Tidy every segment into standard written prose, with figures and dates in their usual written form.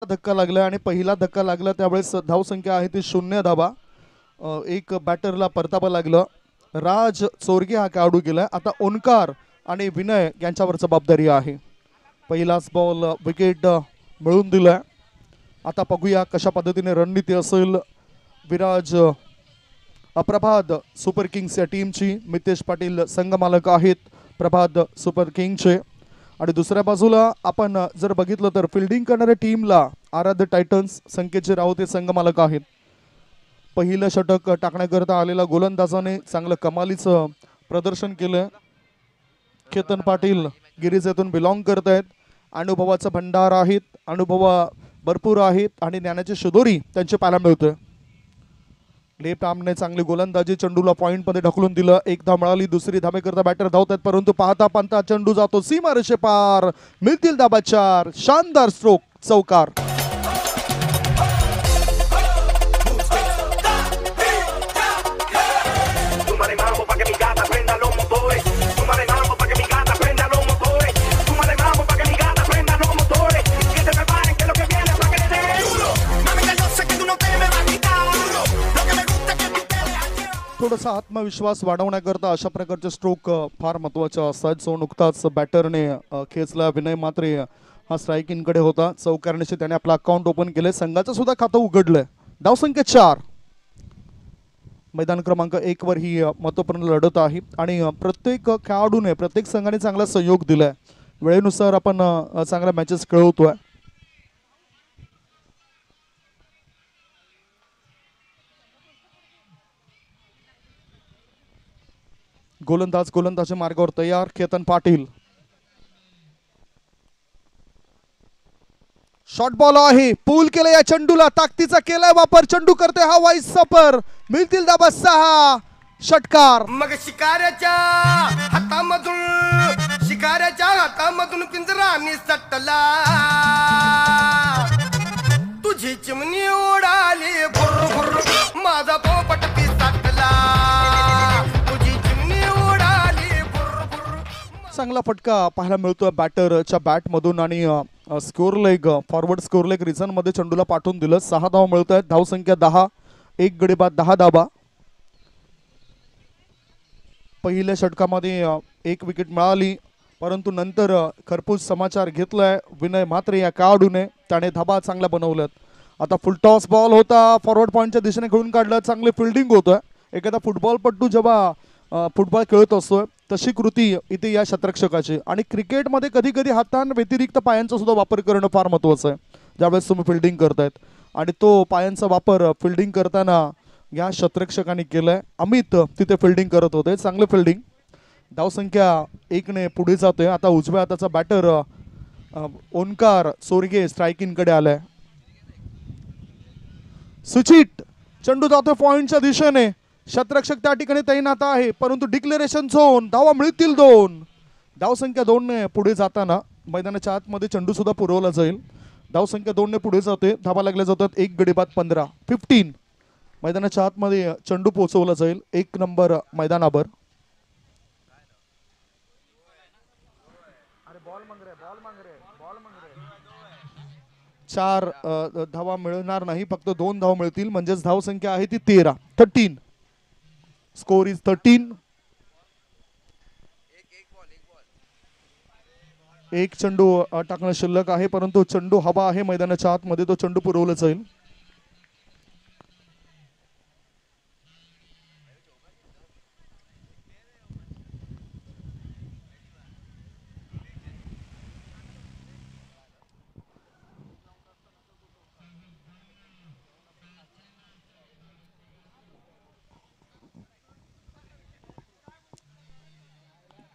धक्का लागला आणि पहिला धक्का लागला त्यावेळेस धावसंख्या आहे ती 0 धावा. एक बॅटरला परतावा लागलं. राज चोरगे हा खेळाडू गेलाय. आता ओंकार आणि विनय यांच्यावर जबाबदारी आहे. पहिलाच बॉल विकेट मिळून दिलाय. आता बघूया कशा पद्धतीने रणनीती असेल विराज प्रभात सुपर किंग्स या टीमची. मितेश पाटील संघ मालक आहेत प्रभात सुपर किंग्सचे. आणि दुसऱ्या बाजूला आपण जर बघितलं तर फिल्डिंग करणाऱ्या टीमला आराध्य टायटन्स संकेतचे राऊत हे संघ मालक आहेत. पहिलं षटक टाकण्याकरता आलेला गोलंदाजाने चांगलं कमालीचं प्रदर्शन केलं. केतन पाटील गिरिजेतून बिलॉंग करत आहेत. अनुभवाचा भंडार आहेत, अनुभव भरपूर आहेत आणि ज्ञानाची शिदोरी त्यांचे पाहायला मिळतोय. लेफ्ट आर्मने चांगली गोलंदाजी, चेंडूला पॉइंट मध्ये ढकलून दिलं. एक धाव मिळाली. दुसरी धावेकरता बॅटर धावत आहेत, परंतु पाहता पाहता चेंडू जातो सीमारेषे पार. मिळतील धाबा 4. शानदार स्ट्रोक, चौकार. थोडासा आत्मविश्वास वाढवण्याकरता अशा प्रकारचे स्ट्रोक फार महत्त्वाचे असतात. जो नुकताच बॅटरने खेचला विनय मात्रे हा स्ट्रायकिंगकडे होता. चौकारण्याशी त्याने आपलं अकाउंट ओपन केले. संघाचं सुद्धा खातं उघडलंय. धावसंख्या 4. मैदान क्रमांक 1 वर ही महत्त्वपूर्ण लढत आहे आणि प्रत्येक खेळाडूने प्रत्येक संघाने चांगला सहयोग दिलाय. वेळेनुसार आपण चांगल्या मॅचेस खेळवतोय. गोलंदाज मार्गावर तयार. केतन पाटील शॉर्ट बॉल आहे. पूल केलं या चेंडूला, ताकदीचा केलाय वापर. चेंडू करते हा वाईस सपर. मिळतील धाबा 6. षटकार. मग शिकाऱ्याच्या हातामधून पिंजरा निसटला. तुझी चिमणी उडाली भुर भुर, माझा पोपट पिसटला. तुझी चिमणी उडाली भुर भुर. चांगला फटका पाहायला मिळतोय बॅटरच्या बॅट मधून आणि score leg forward score leg reason मध्ये चेंडूला पाठवून दिलं. 6 धाव मिळत आहेत. धावसंख्या 10. एक गडी बाद 10 धाबा. पहिल्या षटकामध्ये एक विकेट मिळाली, परंतु नंतर खरपूस समाचार घेतलाय विनय म्हात्रे या खेळाडूने. त्याने धाबा चांगला बनवल्यात. आता फुल टॉस बॉल होता, फॉरवर्ड पॉईंटच्या दिशेने खेळून काढलं. चांगली फिल्डिंग होतोय. एखादा फुटबॉलपट्टू जेव्हा फुटबॉल खेळत असतोय तशी कृती इथे या शतरक्षकाची. आणि क्रिकेटमध्ये कधी कधी हातांव्यतिरिक्त पायांचा सुद्धा वापर करणं फार महत्त्वाचं आहे ज्यावेळेस तुम्ही फिल्डिंग करतायत. आणि तो पायांचा वापर फिल्डिंग करताना या शतरक्षकाने केलाय. अमित तिथे फिल्डिंग करत होते. चांगलं फिल्डिंग. धावसंख्या 1 ने पुढे जातोय. आता उजव्या हाताचा बॅटर ओंकार चोरगे स्ट्रायकिंगकडे आलाय. सुचित चेंडू जातोय पॉइंटच्या दिशेने. शतरक्षक त्या ठिकाणी तैनात आहे, परंतु डिक्लेरेशन झोन. धावा मिळतील 2. धावसंख्या 2 ने पुढे जाताना मैदानाच्या आतमध्ये चेंडू सुद्धा पुरवला जाईल. धावसंख्या 2 ने पुढे जाते. धावा लागल्या जातात. एक गडी बाद 15. मैदानाच्या आतमध्ये चेंडू पोहोचवला जाईल 1 नंबर मैदानावर. चार धावा मिळणार नाही, फक्त 2 धावा मिळतील. म्हणजेच धावसंख्या आहे ती 13. Score is 13. एक चेंडू टाकणं शिल्लक आहे, परंतु चेंडू हवा आहे मैदानाच्या आतमध्ये. तो चेंडू पुरवला जाईल.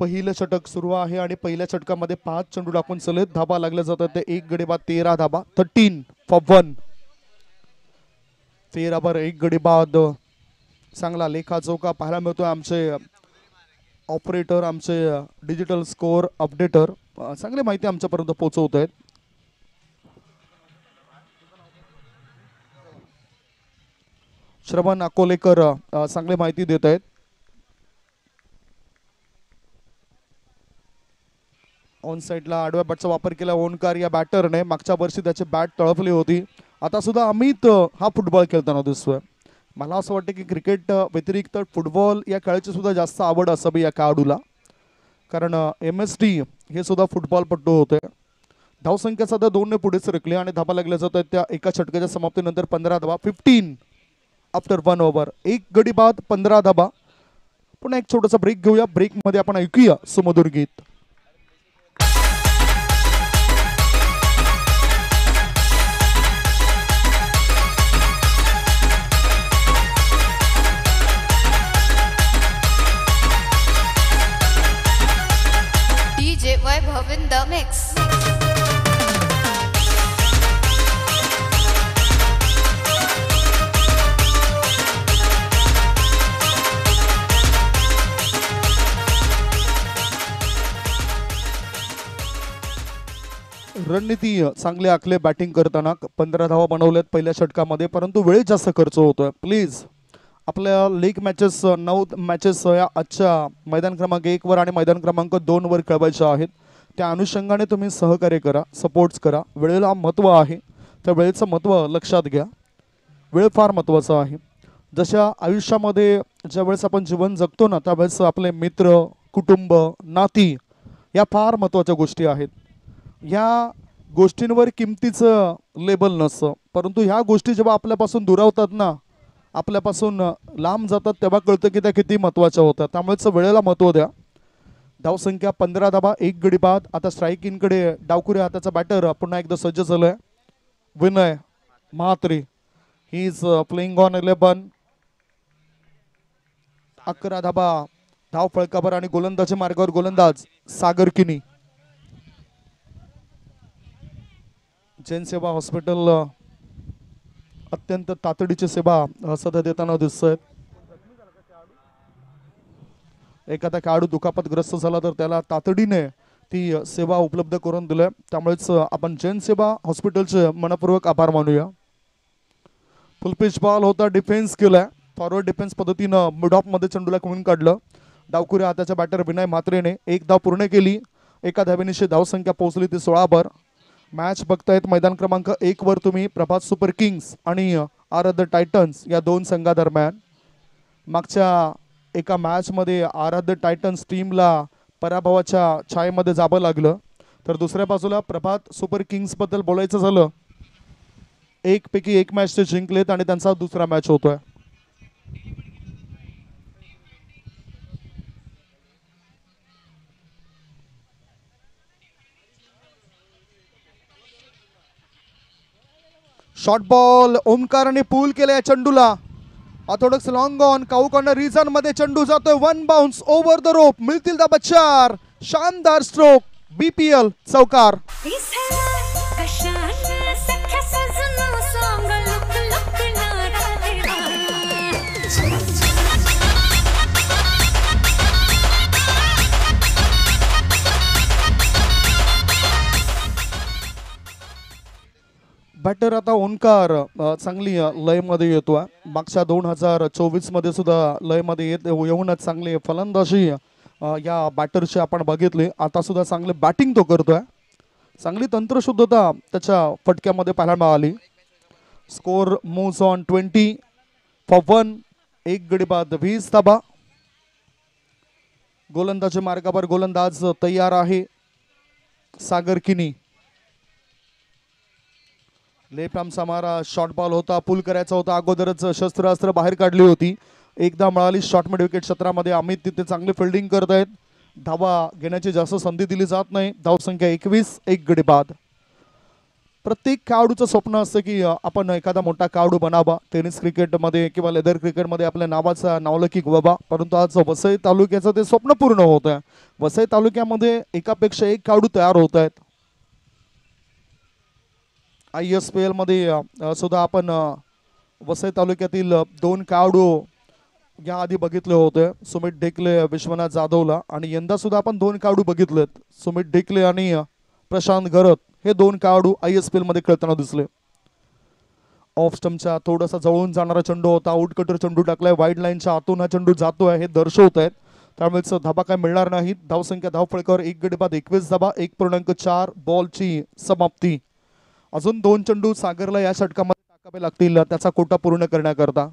पहिलं षटक सुरू आहे आणि पहिल्या षटकामध्ये 5 चेंडू टाकून सलग धाबा लागल्या जातात. ते एक गडी बाद 13 धाबा. 13 for 1. 13 एक गडी बाद. चांगला लेखाजोखा पाहायला मिळतोय. आमचे ऑपरेटर, आमचे डिजिटल स्कोर अपडेटर चांगली माहिती आमच्यापर्यंत पोहोचवत आहेत. श्रवण अकोलेकर चांगली माहिती देत आहेत. ऑन साईडला आडव्या बॅटचा वापर केला ओंकार या बॅटरने. मागच्या वर्षी त्याची बॅट तळपली होती. आता सुद्धा अमित हा फुटबॉल खेळताना दिसतोय. मला असं वाटतं की क्रिकेट व्यतिरिक्त फुटबॉल या खेळाची सुद्धा जास्त आवड असावी या खेळाडूला, कारण MSD हे सुद्धा फुटबॉलपटू होते. धावसंख्या सध्या 2ने पुढे सरकली आणि धाबा लागल्या जात आहेत त्या एका षटकाच्या समाप्तीनंतर. 15 धाबा, 15 आफ्टर 1 ओव्हर, 1 गडी बाद 15 धाबा. पुन्हा एक छोटासा ब्रेक घेऊया. ब्रेकमध्ये आपण ऐकूया सुमधुर गीत. DJ Vaibhav in the mix. रणनीती चांगले आखले बॅटिंग करताना. 15 धावा बनवल्यात पहिल्या षटकामध्ये, परंतु वेळ जास्त खर्च होतोय. प्लीज आपल्या लीग मॅचेस 9 मॅचेस या आजच्या मैदान क्रमांक 1 वर आणि मैदान क्रमांक 2 वर खेळवायच्या आहेत. त्या अनुषंगाने तुम्ही सहकार्य करा, सपोर्ट्स करा. वेळेला महत्त्व आहे, त्या वेळेचं महत्त्व लक्षात घ्या. वेळ फार महत्त्वाचा आहे. जशा आयुष्यामध्ये ज्यावेळेस आपण जीवन जगतो ना, त्यावेळेस आपले मित्र, कुटुंब, नाती या फार महत्त्वाच्या गोष्टी आहेत. ह्या गोष्टींवर किमतीचं लेबल नसतं, परंतु ह्या गोष्टी जेव्हा आपल्यापासून दुरावतात ना, आपल्यापासून लांब जातात, तेव्हा कळतं की त्या किती महत्त्वाच्या होत्या. त्यामुळेच वेळेला महत्त्व द्या. धावसंख्या 15 धाबा, 1 गडी बाद. आता स्ट्राईक इनकडे डावकुरे हाताचा बॅटर पुन्हा एकदा सज्ज झालाय. Vinay Mhatre, he is playing on 11. 11 धाबा, धाव फळकावर आणि गोलंदाजी मार्गावर गोलंदाज सागर किनी. जैन सेवा हॉस्पिटल अत्यंत तातडीची सेवा सध्या देताना दिसत आहेत. एखादा खेळाडू दुखापतग्रस्त झाला तर त्याला तातडीने ती सेवा उपलब्ध करून दिली. त्यामुळेच आपण जैन सेवा हॉस्पिटलचे मनपूर्वक आभार मानूया. फुलपिच बॉल होता, डिफेन्स केलाय. फॉरवर्ड डिफेन्स पद्धतीनं मिड ऑफ मध्ये चेंडूला खेळून काढलं. डावकुऱ्या हाताच्या बॅटर विनय म्हात्रेने 1 धाव पूर्ण केली. एका धावेनिशी धावसंख्या पोहोचली ती 16 वर. मॅच बघतायत मैदान क्रमांक 1 वर तुम्ही. प्रभात सुपर किंग्स आणि आराध्य टायटन्स या 2 संघादरम्यान. मागच्या एका मॅचमध्ये आराध्य टायटन्स टीमला पराभवाच्या छायेमध्ये जावं लागलं, तर दुसऱ्या बाजूला प्रभात सुपर किंग्स बद्दल बोलायचं झालं, 1 पैकी 1 मॅच ते जिंकलेत आणि त्यांचा दुसरा मॅच होतोय. शॉर्ट बॉल ओमकारने पूल केलाय चेंडूला. Orthodox long on, cow corner region मध्ये चेंडू जातोय. 1 बाउन्स ओव्हर द रोप. मिळतील धाबा 4. शानदार स्ट्रोक. BPL चौकार. बॅटर आता ओंकार चांगली लयमध्ये येतोय. मागच्या 2024 मध्ये सुद्धा लयमध्ये येऊनच चांगली फलंदाजी या बॅटरची आपण बघितली. आता सुद्धा चांगले बॅटिंग तो करतोय. चांगली तंत्रशुद्धता त्याच्या फटक्यामध्ये पाहायला मिळाली. Score moves on 20 for 1. 1 गडी बाद 20 धाबा. गोलंदाजी मार्गावर गोलंदाज तयार आहे सागर किनी. लेफ्ट आर्मचा मारा, शॉर्ट बॉल होता, पुल करायचा होता. अगोदरच शस्त्रास्त्र बाहेर काढली होती. एकदा मिळाली शॉर्ट मिड विकेट क्षेत्रामध्ये. अमित तिथे चांगली फिल्डिंग करत आहेत. धावा घेण्याची जास्त संधी दिली जात नाही. धावसंख्या 21. 1 गडी बाद. प्रत्येक खेळाडूचं स्वप्न असतं की आपण एखादा मोठा खेळाडू बनावा. टेनिस क्रिकेटमध्ये किंवा लेदर क्रिकेटमध्ये आपल्या नावाचा नावलौकिक व्हावा. परंतु आज वसई तालुक्याचं ते स्वप्न पूर्ण होत आहे. वसई तालुक्यामध्ये एकापेक्षा एक खेळाडू तयार होत आहेत. ISPL मध्ये सुद्धा आपण वसई तालुक्यातील 2 खेळाडू या आधी बघितले होते. सुमित ढेकले, विश्वनाथ जाधवला. आणि यंदा सुद्धा आपण 2 खेळाडू बघितलेत. सुमित ढेकले आणि प्रशांत घरत हे 2 खेळाडू ISPL मध्ये खेळताना दिसले. ऑफ स्टंपच्या थोडासा जवळून जाणारा चेंडू होता. आउट कटर चेंडू टाकलाय. वाईड लाईनच्या आतून हा चेंडू जातोय हे दर्शवत आहेत. त्यामुळेच धाबा काय मिळणार नाहीत. धावसंख्या धावफळकावर 1 गडी बाद 21 धाबा 1.4 बॉलची समाप्ती. अजून 2 चेंडू सागरला या षटकामध्ये टाकावे लागतील त्याचा कोटा पूर्ण करण्याकरता.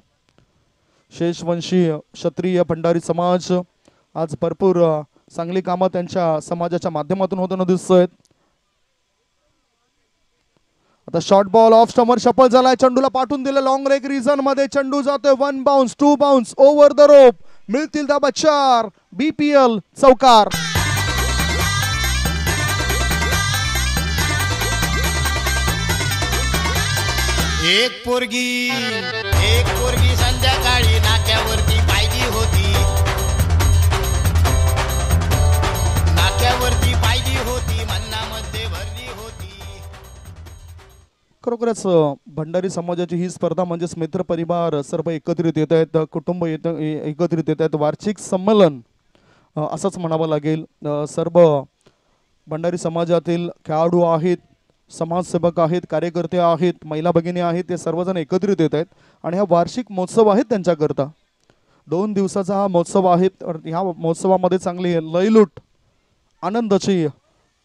शेषवंशी क्षत्रिय भंडारी समाज आज भरपूर चांगली कामं त्यांच्या समाजाच्या माध्यमातून होताना दिसत आहेत. आता short ball of stumper shuffle झालाय. चेंडूला पाठवून दिलं लॉंग लेग रिझन मध्ये. चेंडू जातोय 1 bounce 2 bounce over the rope. मिळतील धाबा 4. BPL चौकार. एक पोरगी संध्याकाळी नाक्यावरती पाहिली होती. मन्नामध्ये भरली होती. खरोखरच भंडारी समाजाची ही स्पर्धा म्हणजेच मित्र परिवार सर्व एकत्रित येत आहेत. कुटुंब एकत्रित येत आहेत. वार्षिक संमेलन असंच म्हणावं लागेल. सर्व भंडारी समाजातील खेळाडू आहेत, समाजसेवक आहेत, कार्यकर्ते आहेत, महिला भगिनी आहेत, ते सर्वजण एकत्रित येत आहेत आणि हा वार्षिक महोत्सव आहे त्यांच्याकरता. 2 दिवसाचा हा महोत्सव आहे. ह्या महोत्सवामध्ये चांगली लयलूट आनंदाची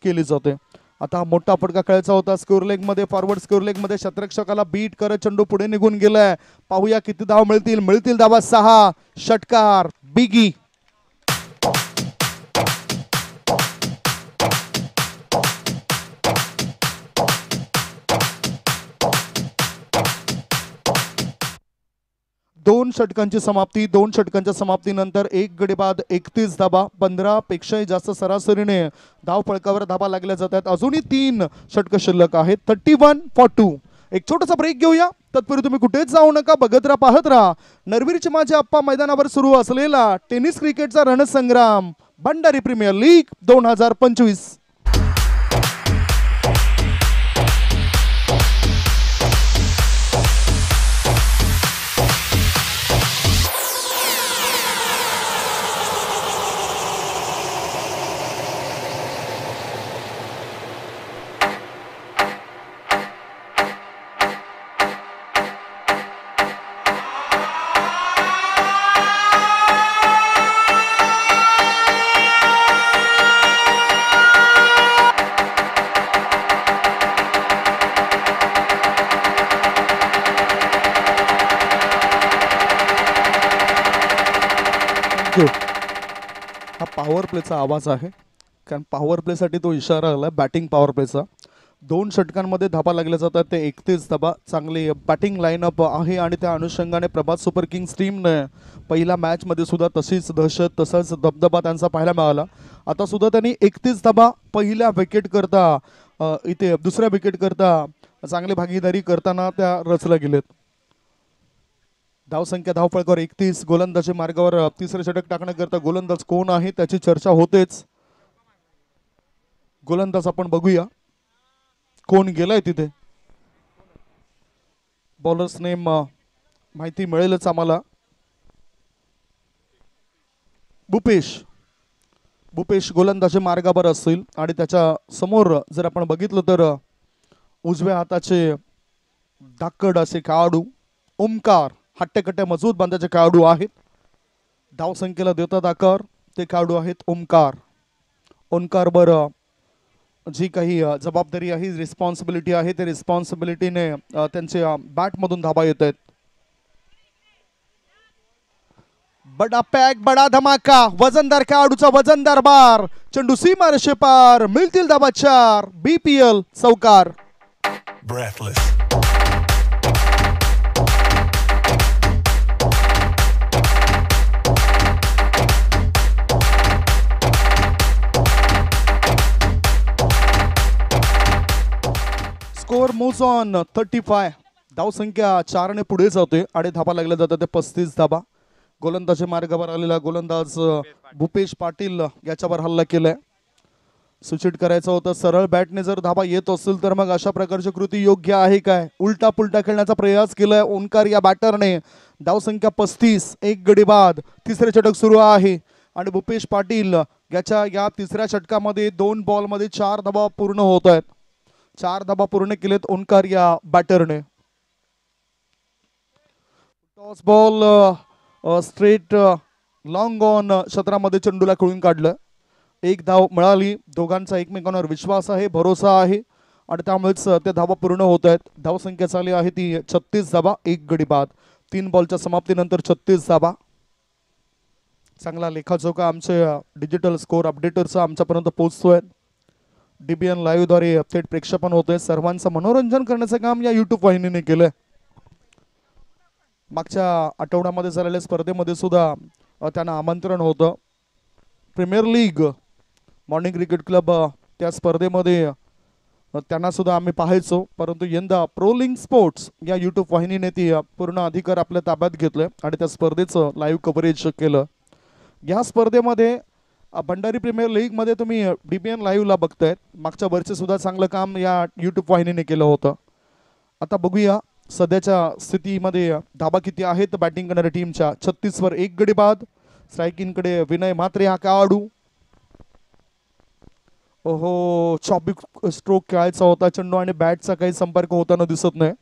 केली जाते. आता मोठा फटका खेळायचा होता स्क्वेअर लेग मध्ये. फॉरवर्ड स्क्वेअर लेग मध्ये शतरक्षकाला बीट करत चेंडू पुढे निघून गेलाय. पाहूया किती धाव मिळतील धावा 6. षटकार बिगी. दोन षटकांची समाप्ती. 2 षटकांच्या समाप्तीनंतर 1 गडी बाद 31 धाबा. 15 पेक्षाही जास्त सरासरीने धाव फळकावर धाबा लागल्या जातात. अजूनही 3 षटक शिल्लक आहेत. 31-42. एक छोटासा ब्रेक घेऊया. तत्पूर्वी तुम्ही कुठेच जाऊ नका. बघत राहा, पाहत राहा नरवीरचे माझे आप्पा मैदानावर सुरू असलेला टेनिस क्रिकेटचा रणसंग्राम भंडारी प्रीमियर लीग 2025. हा पॉवर प्लेचा आवाज आहे, कारण पॉवर प्लेसाठी तो इशारा आला बॅटिंग पॉवर प्लेचा. 2 षटकांमध्ये धाबा लागल्या जातात ते 31 धाबा. चांगली बॅटिंग लाईनअप आहे आणि त्या अनुषंगाने प्रभात सुपर किंग्स टीमने पहिल्या मॅचमध्ये सुद्धा तशीच दहशत तसाच दबदबा त्यांचा पाहायला मिळाला. आता सुद्धा त्यांनी 31 धाबा पहिल्या विकेट करता इथे दुसऱ्या विकेट करता चांगली भागीदारी करताना त्या रचल्या गेलेत. धावसंख्या धावफळकावर 31. गोलंदाजी मार्गावर तिसरे षटक टाकण्याकरता गोलंदाज कोण आहे त्याची चर्चा होतेच. गोलंदाज आपण बघूया कोण गेलाय तिथे. बॉलर्स नेम माहिती मिळेलच आम्हाला. भूपेश गोलंदाजी मार्गावर असतील आणि त्याच्या समोर जर आपण बघितलं तर उजव्या हाताचे धाकड असे खेळाडू ओमकार हट्टेकट्टे मजबूत बांधाचे खेळाडू आहेत. धावसंख्येला देतात आकार ते खेळाडू आहेत ओंकार बर जी काही जबाबदारी आहे रिस्पॉन्सिबिलिटी आहे ते रिस्पॉन्सिबिलिटीने त्यांच्या बॅटमधून धाबा येत आहेत. बडा पॅक बडा धमाका. वजनदार खेळाडूचा वजनदार बार. चेंडू सीमा रेषे पार. मिळतील धाबा 4. BPL चौकार. Score moves on 35. धावसंख्या 4 ने पुढे जाते आणि धाबा लागल्या जातात ते 35 धाबा. गोलंदाजी मार्गावर आलेला गोलंदाज भूपेश पाटील याच्यावर हल्ला केलाय. सूचित करायचं होतं सरळ बॅटने जर धाबा येत असेल तर मग अशा प्रकारची कृती योग्य आहे काय. उलटा पुलटा खेळण्याचा प्रयास केलाय ओंकार या बॅटरने. धावसंख्या 35. 1 गडी बाद. तिसरे षटक सुरू आहे आणि भूपेश पाटील याच्या या तिसऱ्या षटकामध्ये 2 बॉलमध्ये 4 धाबा पूर्ण होत आहेत. 4 धाबा पूर्ण केलेत ओंकार या बॅटरने. Toss ball straight long on क्षेत्रामध्ये चेंडूला खेळून काढलं. एक धाव मिळाली. दोघांचा एकमेकांवर विश्वास आहे, भरोसा आहे आणि त्यामुळेच ते धावा पूर्ण होत आहेत. धावसंख्या झाली आहे ती 36 धावा, 1 गडी बाद. 3 बॉलच्या समाप्तीनंतर 36 धावा. चांगला लेखाजोखा आमचे डिजिटल स्कोअर अपडेटरचा आमच्यापर्यंत पोहोचतोय. DBN लाईव्हद्वारे थेट प्रेक्षेपण होतंय. सर्वांचं मनोरंजन करण्याचं काम या यूट्यूब वाहिनीने केलंय. मागच्या आठवड्यामध्ये झालेल्या स्पर्धेमध्ये सुद्धा त्यांना आमंत्रण होतं. Premier league morning cricket club त्या स्पर्धेमध्ये त्यांना सुद्धा आम्ही पाहायचो, परंतु यंदा प्रोलिंग स्पोर्ट्स या यूट्यूब वाहिनीने ती पूर्ण अधिकार आपल्या ताब्यात घेतले आणि त्या स्पर्धेचं लाईव्ह कव्हरेज केलं. या स्पर्धेमध्ये भंडारी प्रीमियर लीगमध्ये तुम्ही DBN लाईव्हला बघतायत. मागच्या वर्षी सुद्धा चांगलं काम या यूट्यूब वाहिनीने केलं होतं. आता बघूया सध्याच्या स्थितीमध्ये धाबा किती आहेत बॅटिंग करणाऱ्या टीमच्या. 36 वर 1 गडी बाद. स्ट्रायकिंगकडे विनय म्हात्रे हा खेळाडू. ओहो, चॉपिक स्ट्रोक खेळायचा होता. चेंडू आणि बॅटचा काही संपर्क होताना दिसत नाही.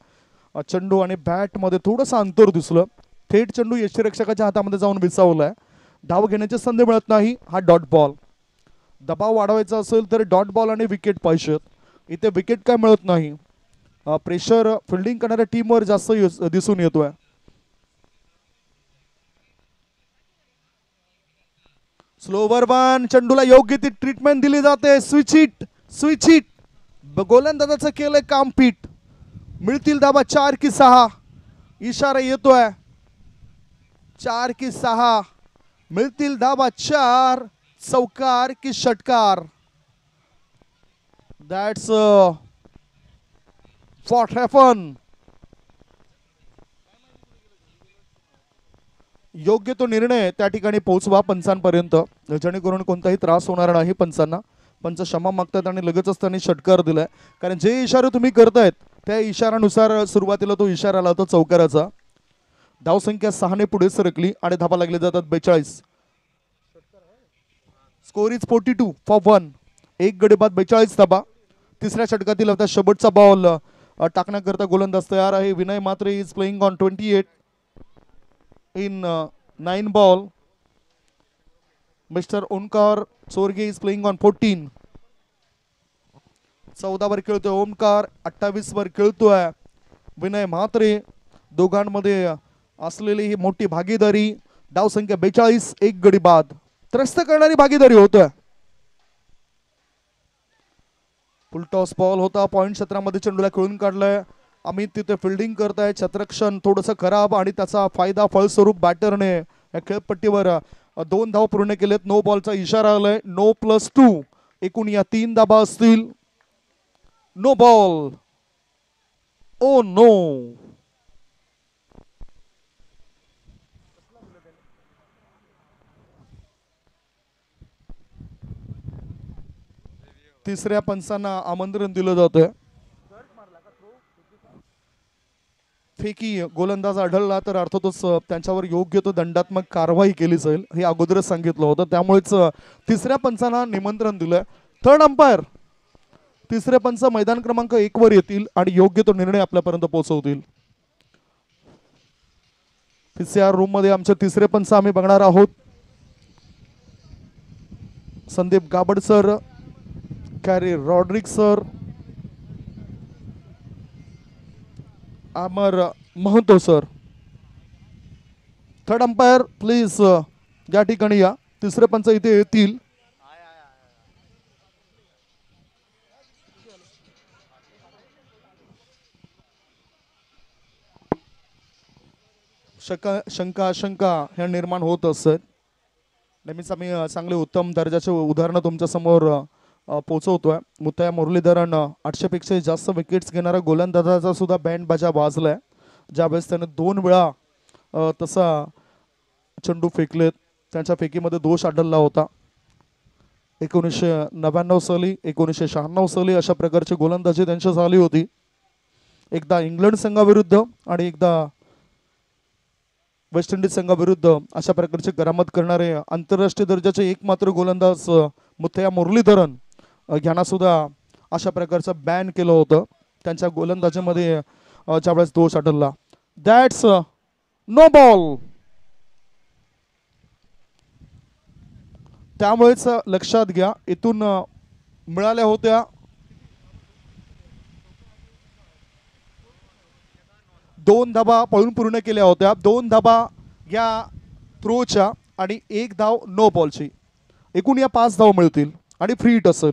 चेंडू आणि बॅटमध्ये थोडंसं अंतर दिसलं. थेट चेंडू यष्टीरक्षकाच्या हातामध्ये जाऊन विसावलाय. धाव घेण्याची संधी मिळत नाही. हा डॉट बॉल. दबाव वाढवायचा असेल तर डॉट बॉल आणि विकेट पाहिजेत. इथे विकेट काय मिळत नाही. प्रेशर फिल्डिंग करणाऱ्या टीमवर जास्त दिसून येतोय. Slower one. चेंडूला योग्य ती ट्रीटमेंट दिली जाते. Switch hit. गोलंदाजाचं केलंय काम पीठ. मिळतील धाबा 4 की 6. इशारा येतोय 4 की 6. मिळतील धाबा 4. चौकार की षटकार. That's what happen. योग्य तो निर्णय त्या ठिकाणी पोहोचवा पंचांपर्यंत, जेणेकरून कोणताही त्रास होणार नाही पंचांना. पंच क्षमा मागतात आणि लगेचच त्यांनी षटकार दिलाय. कारण जे इशारे तुम्ही करतायत त्या इशारानुसार सुरुवातीला तो इशारा आला होता चौकाराचा. धावसंख्या 6 ने पुढे सरकली आणि धाबा लागले जातात 42. Score is 42 for 1. 1 गडी बाद 42 धाबा. तिसऱ्या षटकातील आता शेवटचा बॉल टाकण्याकरता गोलंदाज तयार आहे. Vinay Mhatre is playing on 28 in 9 ball. Mr. Omkar Chorge is playing on 14. 14 वर खेळतोय ओमकार. 28 वर खेळतोय विनय म्हात्रे. दोघांमध्ये असलेली ही मोठी भागीदारी. धावसंख्या 42. 1 गडी बाद. त्रस्त करणारी भागीदारी होतोय. फुलटॉस बॉल होता. पॉइंट क्षेत्रामध्ये चेंडूला खेळून काढलाय. अमित तिथे फिल्डिंग करताय. क्षेत्ररक्षण थोडंसं खराब आणि त्याचा फायदा फळस्वरूप बॅटरने या खेळपट्टीवर 2 धाव पूर्ण केलेत. नो बॉलचा इशारा आलाय. नो +2. एकूण या 3 धाबा असतील. No ball. Oh no. तिसऱ्या पंचांना आमंत्रण दिलं जातंय. फेकी गोलंदाज आढळला तर अर्थातच त्यांच्यावर योग्य तो दंडात्मक कारवाई केली जाईल हे अगोदरच सांगितलं होतं. त्यामुळेच तिसऱ्या पंचांना निमंत्रण दिलंय. Third umpire. तिसरे पंच मैदान क्रमांक 1 वर येतील आणि योग्य तो निर्णय आपल्यापर्यंत पोहोचवतील. PCR रूम मध्ये आमचे तिसरे पंच आम्ही बघणार आहोत. Sandeep Gabad sir, Kerry Rodrick sir, Amar Mahato sir. Third umpire please या ठिकाणी या. तिसरे पंच इथे येतील. शंका ह्या निर्माण होत असत. नेहमीच आम्ही चांगले उत्तम दर्जाचे उदाहरणं तुमच्या समोर पोहोचवतोय. मुथय्या मुरलीधरन 800 पेक्षा जास्त विकेट्स घेणारा गोलंदाजाचा सुद्धा बँड बाजा वाजलाय. ज्यावेळेस त्याने 2 वेळा तसा चेंडू फेकलेत. त्यांच्या फेकीमध्ये दोष आढळला होता. 1999 साली, 1996 साली अशा प्रकारची गोलंदाजी त्यांची झाली होती. एकदा इंग्लंड संघाविरुद्ध आणि एकदा वेस्ट इंडिज संघाविरुद्ध अशा प्रकारचे करामत करणारे आंतरराष्ट्रीय दर्जाचे एकमात्र गोलंदाज मुथय्या मुरलीधरन यांना सुद्धा अशा प्रकारचं बॅन केलं होतं. त्यांच्या गोलंदाजीमध्ये ज्यावेळेस दोष आढळला. That's no ball. त्यामुळेच लक्षात घ्या, इथून मिळाल्या होत्या 2 धाबा पळून पूर्ण केल्या होत्या, 2 धाबा या थ्रोच्या आणि 1 धाव नो बॉलची. एकूण या 5 धाव मिळतील आणि फ्री हिट असेल.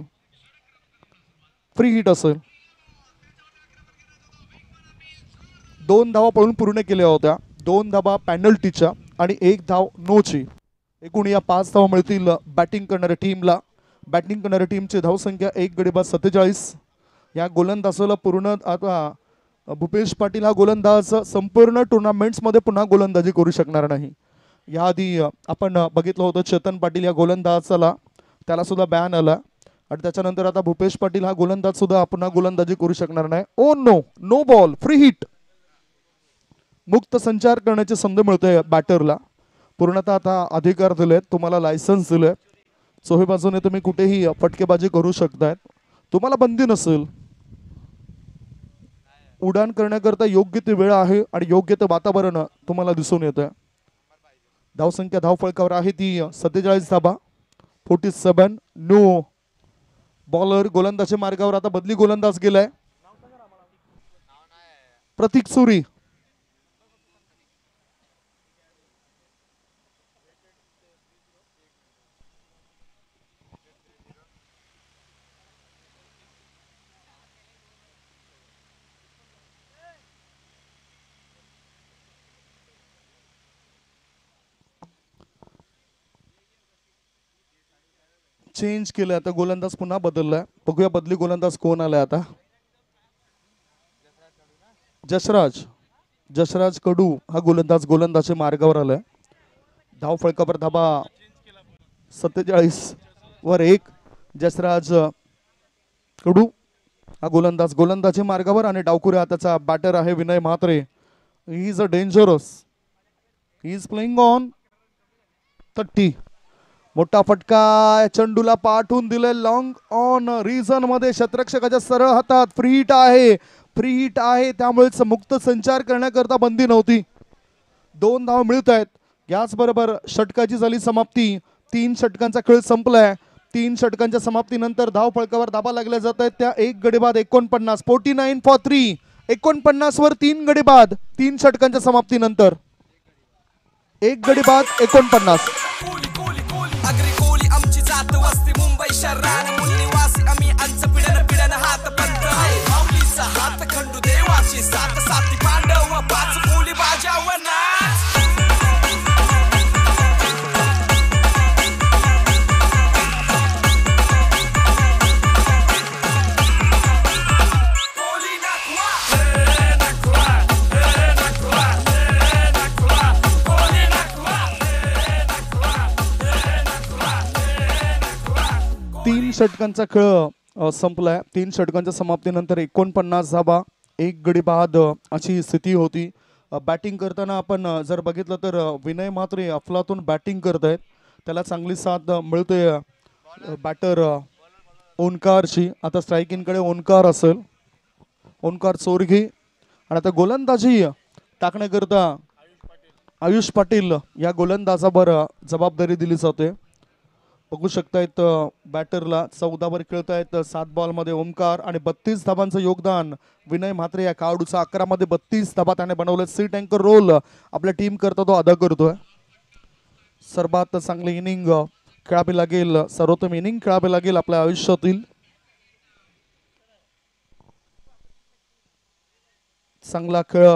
फ्री हिट असेल. 2 धावा पळून पूर्ण केल्या होत्या, 2 धाबा पॅनल्टीच्या आणि 1 धाव नोची. एकूण या 5 धावा मिळतील बॅटिंग करणाऱ्या टीमला. बॅटिंग करणाऱ्या टीमची धावसंख्या 1 गडी बाद 47. या गोलंदाजाला पूर्ण आता भूपेश पाटील हा गोलंदाज संपूर्ण टुर्नामेंट्समध्ये पुन्हा गोलंदाजी करू शकणार नाही. याआधी आपण बघितलं होतं चेतन पाटील या गोलंदाजाला, त्याला सुद्धा बॅन आला आणि त्याच्यानंतर आता भूपेश पाटील हा गोलंदाज सुद्धा पुन्हा गोलंदाजी करू शकणार नाही. Oh no, no ball, free hit. मुक्त संचार करण्याची संधी मिळते बॅटरला. पूर्णतः आता अधिकार दिलेत, तुम्हाला लायसन्स दिले. चोही बाजूने तुम्ही कुठेही फटकेबाजी करू शकतायत, तुम्हाला बंदी नसेल. उड्डाण करण्याकरता योग्य ती वेळ आहे आणि योग्य ते वातावरण तुम्हाला दिसून येतं. धावसंख्या धावफळकावर आहे ती 47 धाबा. 47 नो बॉलर. गोलंदाजी मार्गावर आता बदली गोलंदाज गेलाय प्रतीक सुरी. चेंज केलं आता, गोलंदाज पुन्हा बदललाय. बघूया बदली गोलंदाज कोण आलाय आता. जसराज कडू हा गोलंदाज गोलंदाजी मार्गावर आलाय. धाव फळकावर धाबा 47 वर 1. जसराज कडू हा गोलंदाज गोलंदाजी मार्गावर आणि डावकुरे हाताचा बॅटर आहे Vinay Mhatre. He is a dangerous. He is playing on 30. मोठा फटका, चेंडूला पाठवून दिले लॉंग ऑन रिझन मध्ये, क्षेत्ररक्षकाच्या सरळ हातात. फ्री हिट आहे, फ्री हिट आहे, त्यामुळेच मुक्त संचार करण्याकरता बंदी नव्हती. 2 धाव मिळत आहेत. याचबरोबर षटकाची झाली समाप्ती. 3 षटकांचा खेळ संपलाय. 3 षटकांच्या समाप्तीनंतर धाव फळकावर धाबा लागल्या जात आहेत त्या 1 गडी बाद 49. 49 फॉर 3. 49 वर 3 गडी बाद 3 षटकांच्या समाप्तीनंतर. 1 गडी बाद 49. वस्ती मुंबई शहरान निवासी आम्ही अंच पिढ्यान पिढ्यान हात पंत माऊलीचा हात खंडू देवाची 7 साती पांडव 5 कोली बाजाव नाच. षटकांचा खेळ संपलाय. 3 षटकांच्या समाप्तीनंतर 49 धाबा 1 गडी बाद अशी स्थिती होती. बॅटिंग करताना आपण जर बघितलं तर विनय म्हात्रे अफलातून बॅटिंग करत आहेत. त्याला चांगली साथ मिळते बॅटर ओंकारची. आता स्ट्रायकिंगकडे ओंकार असेल, ओंकार चोरघे. आणि आता गोलंदाजी टाकण्याकरता आयुष पाटील या गोलंदाजावर जबाबदारी दिली जाते. बघू शकतायत बॅटरला 14 वर खेळतायत. 7 बॉलमध्ये ओंकार आणि 32 धाबांचं योगदान विनय म्हात्रे या खेळाडूचा. 11 मध्ये 32 धाबा त्याने बनवले. सीट अँकर रोल आपल्या टीम करता तो अदा करतोय. सर्वात चांगली इनिंग खेळावी लागेल, सर्वोत्तम इनिंग खेळावी लागेल आपल्या आयुष्यातील. चांगला खेळ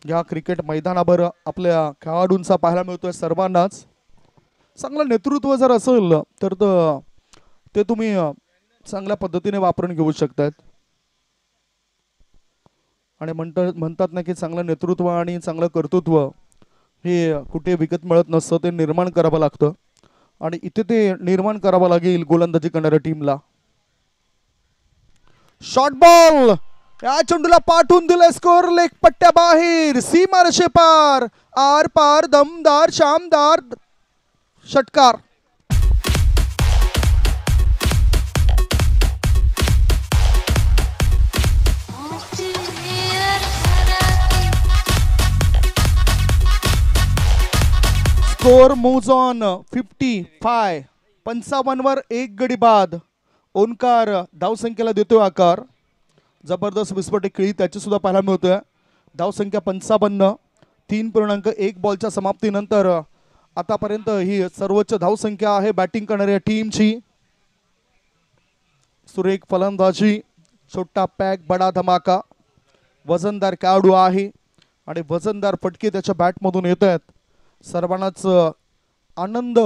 या क्रिकेट मैदानावर आपल्या खेळाडूंचा पाहायला मिळतोय सर्वांनाच. चांगलं नेतृत्व जर असेल तर ते तुम्ही चांगल्या पद्धतीने वापरून घेऊ शकतात. आणि म्हणतात ना की चांगलं नेतृत्व आणि चांगलं कर्तृत्व हे कुठे विकत मिळत नसतं, ते निर्माण करावं लागतं. आणि इथे ते निर्माण करावं लागेल गोलंदाजी करणाऱ्या टीमला. शॉर्ट बॉल, या चेंडूला पाठवून दिलं. स्कोर लेग पट्ट्या बाहेर, सीमा रेषे पार, आर पार, दमदार शानदार षटकार. Score moves on 55. 55 वर 1 गडी बाद. ओंकार धावसंख्येला देतोय आकार. जबरदस्त विस्फोटक खेळी त्याची सुद्धा पाहायला मिळतोय. धावसंख्या 55, 3.1 बॉलच्या समाप्तीनंतर आतापर्यंत ही सर्वोच्च धावसंख्या आहे बॅटिंग करणाऱ्या टीमची. सुरेख फलंदाजी, छोटा पॅक बडा धमाका. वजनदार खेळाडू आहे आणि वजनदार फटके त्याच्या बॅटमधून येत आहेत. सर्वांनाच आनंद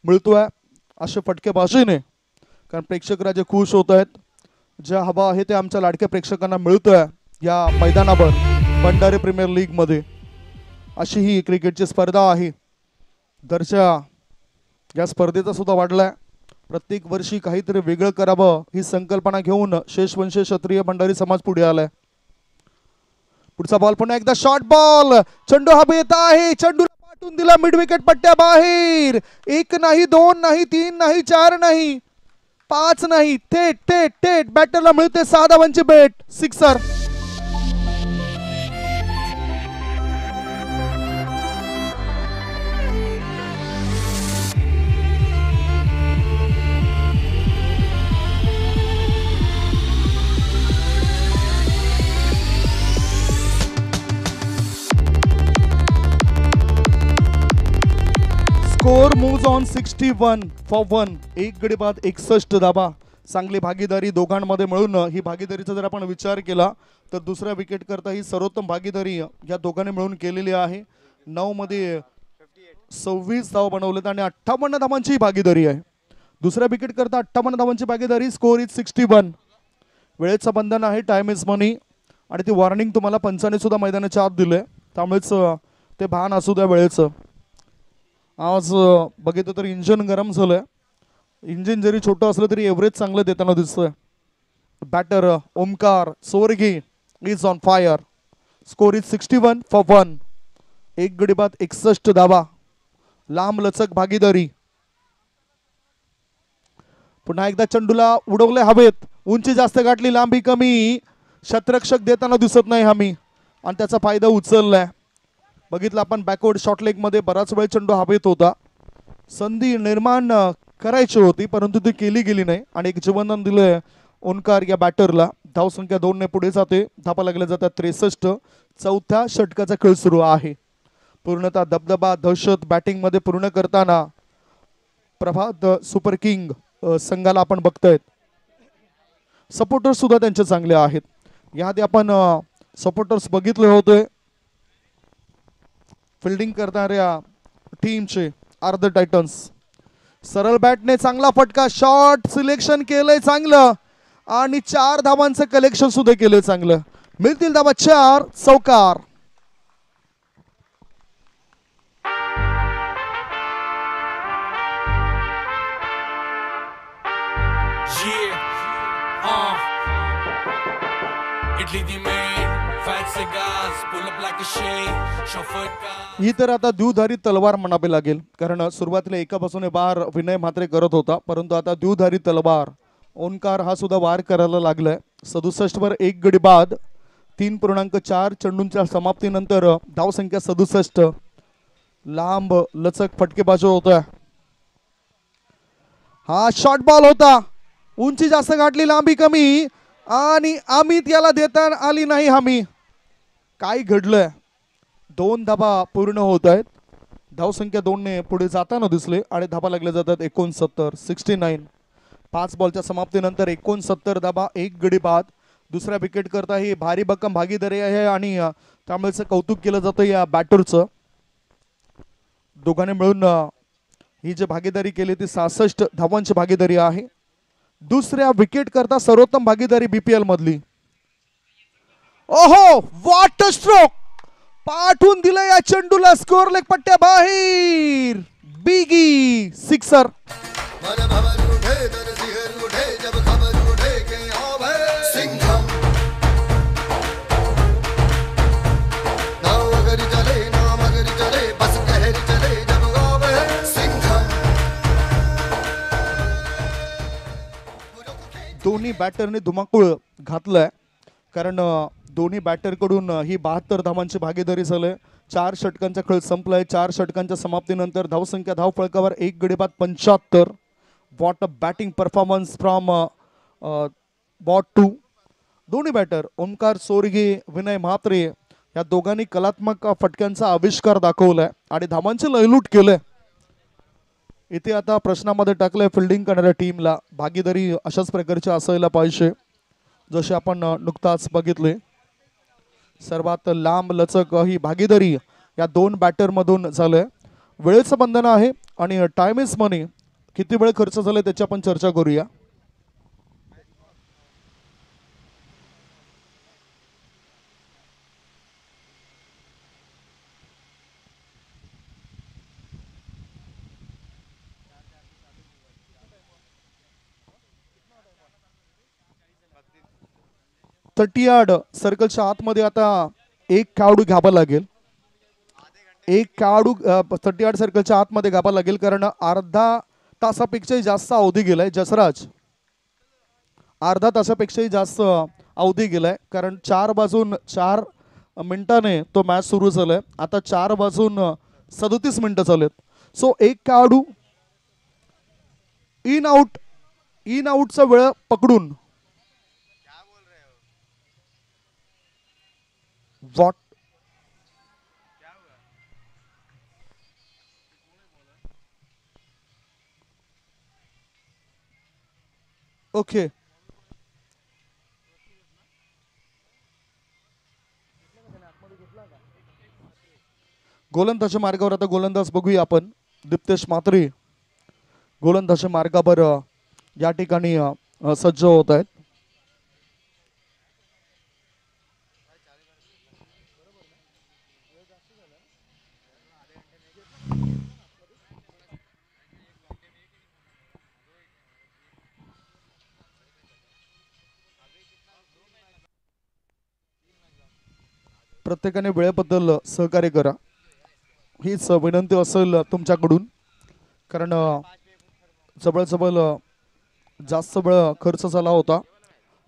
मिळतोय अशा फटकेबाजीने, कारण प्रेक्षक राजे खुश होत आहेत. ज्या हवा आहे ते आमच्या लाडक्या प्रेक्षकांना मिळतोय या मैदानावर भंडारी प्रीमियर लीग मध्ये. अशी ही क्रिकेटची स्पर्धा आहे. दर्जा या स्पर्धेचा सुद्धा वाढलाय. प्रत्येक वर्षी काहीतरी वेगळं करावं ही संकल्पना घेऊन शेषवंशी क्षत्रिय भंडारी समाज पुढे आलाय. पुढचा बॉल पुन्हा एकदा शॉर्ट बॉल. चेंडू हवेत आहे. चेंडूला पाठवून दिला मिड विकेट पट्ट्या बाहेर. 1 नाही 2 नाही 3 नाही 4 नाही 5 नाही, थेट थेट थेट बॅटरला मिळते 6 धावांची बेट. Sixer. Score moves on 61 for 1. 1 गडी बाद 61 धाबा. चांगली भागीदारी दोघांमध्ये मिळून ही भागीदारीचा जर आपण विचार केला तर दुसऱ्या विकेट करता ही सर्वोत्तम भागीदारी या दोघांनी मिळून केलेली आहे. 9 मध्ये 26 धावा बनवलेत आणि 58 धावांची भागीदारी आहे. दुसऱ्या विकेट करता 58 धावांची भागीदारी. Score is 61. वेळेचं बंधन आहे. टाइम इज मनी आणि ती वॉर्निंग तुम्हाला पंचाने सुद्धा मैदानाच्या आत दिले, त्यामुळेच ते भान असू द्या वेळेचं. आज बघितलं तर इंजिन गरम झालंय. इंजिन जरी छोटं असलं तरी एव्हरेज चांगलं देताना दिसतंय. Batter Omkar Sorgi is on fire. Score is 61 for 1. 1 गडी बाद 61 धावा. लांब लचक भागीदारी. पुन्हा एकदा चेंडूला उडवले हवेत. उंची जास्त गाठली, लांबी कमी. शतरक्षक देताना दिसत नाही हमी आणि त्याचा फायदा उचललाय. बघितलं आपण बॅकवर्ड शॉर्ट लेग मध्ये बराच वेळ चेंडू हवेत होता. संधी निर्माण करायची होती परंतु ती केली गेली नाही आणि एक जीवनदान दिलंय ओंकार या बॅटरला. धावसंख्या 2 ने पुढे जाते. धापा लागल्या जातात 63. चौथ्या षटकाचा खेळ सुरू आहे. पूर्णतः दबदबा दहशत बॅटिंग मध्ये पूर्ण करताना प्रभात सुपर किंग संघाला आपण बघतायत. सपोर्टर्स सुद्धा त्यांचे चांगले आहेत. याआधी आपण सपोर्टर्स बघितले होते. फिल्डिंग करणाऱ्या टीमचे अर्ध टायटन्स. सरळ बॅटने चांगला फटका. शॉट सिलेक्शन केलंय चांगलं आणि 4 धावांचं कलेक्शन सुद्धा केलंय चांगलं. मिळतील धावा 4. चौकार. ही तर आता द्विधारी तलवार म्हणावी लागेल, कारण सुरुवातीला एकापासून वार विनय म्हात्रे करत होता परंतु आता द्विधारी तलवार ओंकार हा सुद्धा वार करायला लागलाय. 67 वर 1 गडी बाद. 3.4 चेंडूंच्या समाप्तीनंतर धावसंख्या 67. लांब लचक फटकेबाजी होतोय. हा शॉर्ट बॉल होता. उंची जास्त गाठली, लांबी कमी आणि अमित याला देता आली नाही हमी. काय घडलंय? 2 धाबा पूर्ण होत आहेत. धावसंख्या 2 ने पुढे जाताना दिसले आणि धाबा लागले जातात 69. 69. 5 बॉलच्या समाप्तीनंतर 69 धाबा 1 गडी बाद. दुसऱ्या विकेट करता ही भारी भक्कम भागीदारी आहे आणि त्यामुळे कौतुक केलं जातं या बॅटरचं. दोघांनी मिळून ही जी भागीदारी केली ती 66 धावांची भागीदारी आहे. दुसऱ्या विकेट करता सर्वोत्तम भागीदारी बीपीएल मधली. ओहो व्हॉट अ स्ट्रोक. पाठवून दिलं या चेंडूला स्कोर लेग पट्ट्या बाहेर. बिगी. सिक्सर. दोन्ही बॅटरने धुमाकूळ घातलाय, कारण दोन्ही बॅटर कडून ही 72 धावांची भागीदारी झाली. 4 षटकांचा खेळ संपलाय. 4 षटकांच्या समाप्तीनंतर धावसंख्या धाव फळकावर 1 गडी बाद 75. What a batting performance from both 2. दोन्ही बॅटर ओंकार सोरगे, विनय म्हात्रे या दोघांनी कलात्मक फटक्यांचा आविष्कार दाखवलाय आणि धावांची लयलूट केलंय. इथे आता प्रश्नामध्ये टाकलंय फिल्डिंग करणाऱ्या टीमला भागीदारी अशाच प्रकारची असायला पाहिजे जसे आपण नुकताच बघितले. सर्वात लांब लचक ही भागीदारी या 2 बॅटर मधून झालंय. वेळेचं बंधन आहे आणि टाइम इज मनी. किती वेळ खर्च झालाय त्याची आपण चर्चा करूया. यार्ड सर्कलच्या आतमध्ये आता एक खेळाडू घ्यावा लागेल. एक खेळाडू 30 यार्ड सर्कलच्या आतमध्ये घ्यावा लागेल कारण अर्धा तासापेक्षाही जास्त अवधी गेलाय. जसराज अर्धा तासापेक्षाही जास्त अवधी गेलाय कारण 4 वाजून 4 मिनिटाने तो मॅच सुरू झालाय. आता 4 वाजून 37 मिनिटं झालेत. सो एक खेळाडू इन आउटचा वेळ पकडून व्हॉट ओके गोलंदाजी मार्गावर आता गोलंदाज बघूया आपण. दीप्तेश म्हात्रे गोलंदाजी मार्गावर या ठिकाणी सज्ज होत आहेत. प्रत्येकाने वेळेबद्दल सहकार्य करा हीच विनंती असेल तुमच्याकडून कारण जवळ जास्त वेळ खर्च झाला होता.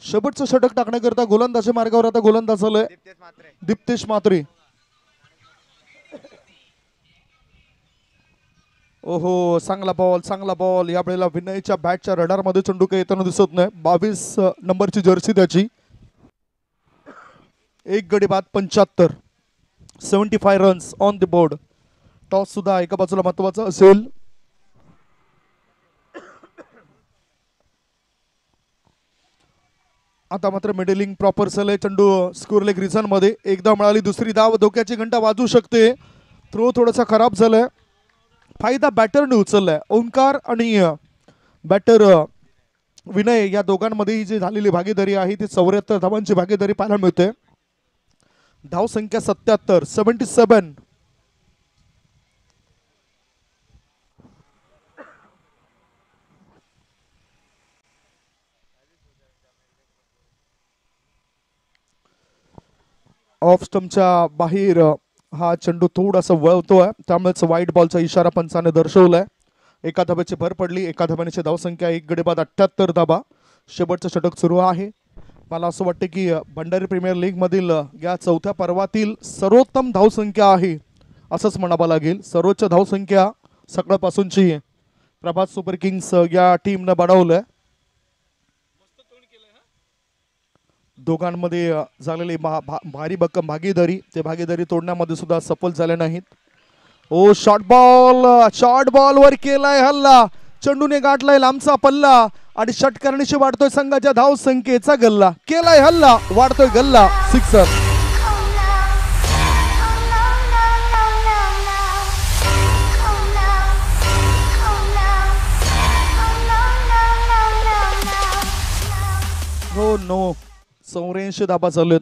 शेवटचं षटक टाकण्याकरता गोलंदाजी मार्गावर आता गोलंदाज झालंय दीप्तेश म्हात्रे. ओहो चांगला बॉल या वेळेला विनयच्या बॅटच्या रडार मध्ये चेंडू काही येताना दिसत नाही. 22 नंबरची जर्सी त्याची. 1 गडी बाद 75. 75 runs on the board. Toss सुद्धा एका बाजूला महत्वाचा असेल. आता मात्र मिडलिंग प्रॉपर झालंय. चेंडू स्कोर लेग रिझन मध्ये एकदा मिळाली दुसरी धाव धोक्याची घंटा वाजू शकते. थ्रो थोडासा खराब झालाय. फायदा बॅटरने उचललाय. ओंकार आणि बॅटर विनय या दोघांमध्ये जी झालेली भागीदारी आहे ती 74 धावांची भागीदारी पाहायला मिळते. धाव संख्या 77. 77. ऑफ स्टंपच्या बाहेर हा चेंडू थोडासा वळतोय त्यामुळेच व्हाईट बॉलचा इशारा पंचाने दर्शवलाय. एका धाब्याची भर पडली. एका धाब्याची धावसंख्या 1 गडी बाद 78 धाबा. शेवटचं षटक सुरू आहे. मला असं वाटतं की भंडारी प्रीमियर लीग मधील या 4थ्या पर्वातील सर्वोत्तम धावसंख्या आहे असंच म्हणावं लागेल. सर्वोच्च धावसंख्या सकाळपासूनची प्रभात सुपर किंग्स या टीमने बनवलंय. दोघांमध्ये झालेली भारी भक्कम भागीदारी ते भागीदारी तोडण्यामध्ये सुद्धा सफल झाले नाहीत. ओ शॉर्ट बॉल वर केलाय हल्ला. चेंडूने गाठलाय लांबचा पल्ला आणि षटकर्णीशी वाढतोय संघाच्या धाव संख्येचा गल्ला. केलाय हल्ला वाढतोय गल्ला. 6. हो नो 84 धाबा चालूत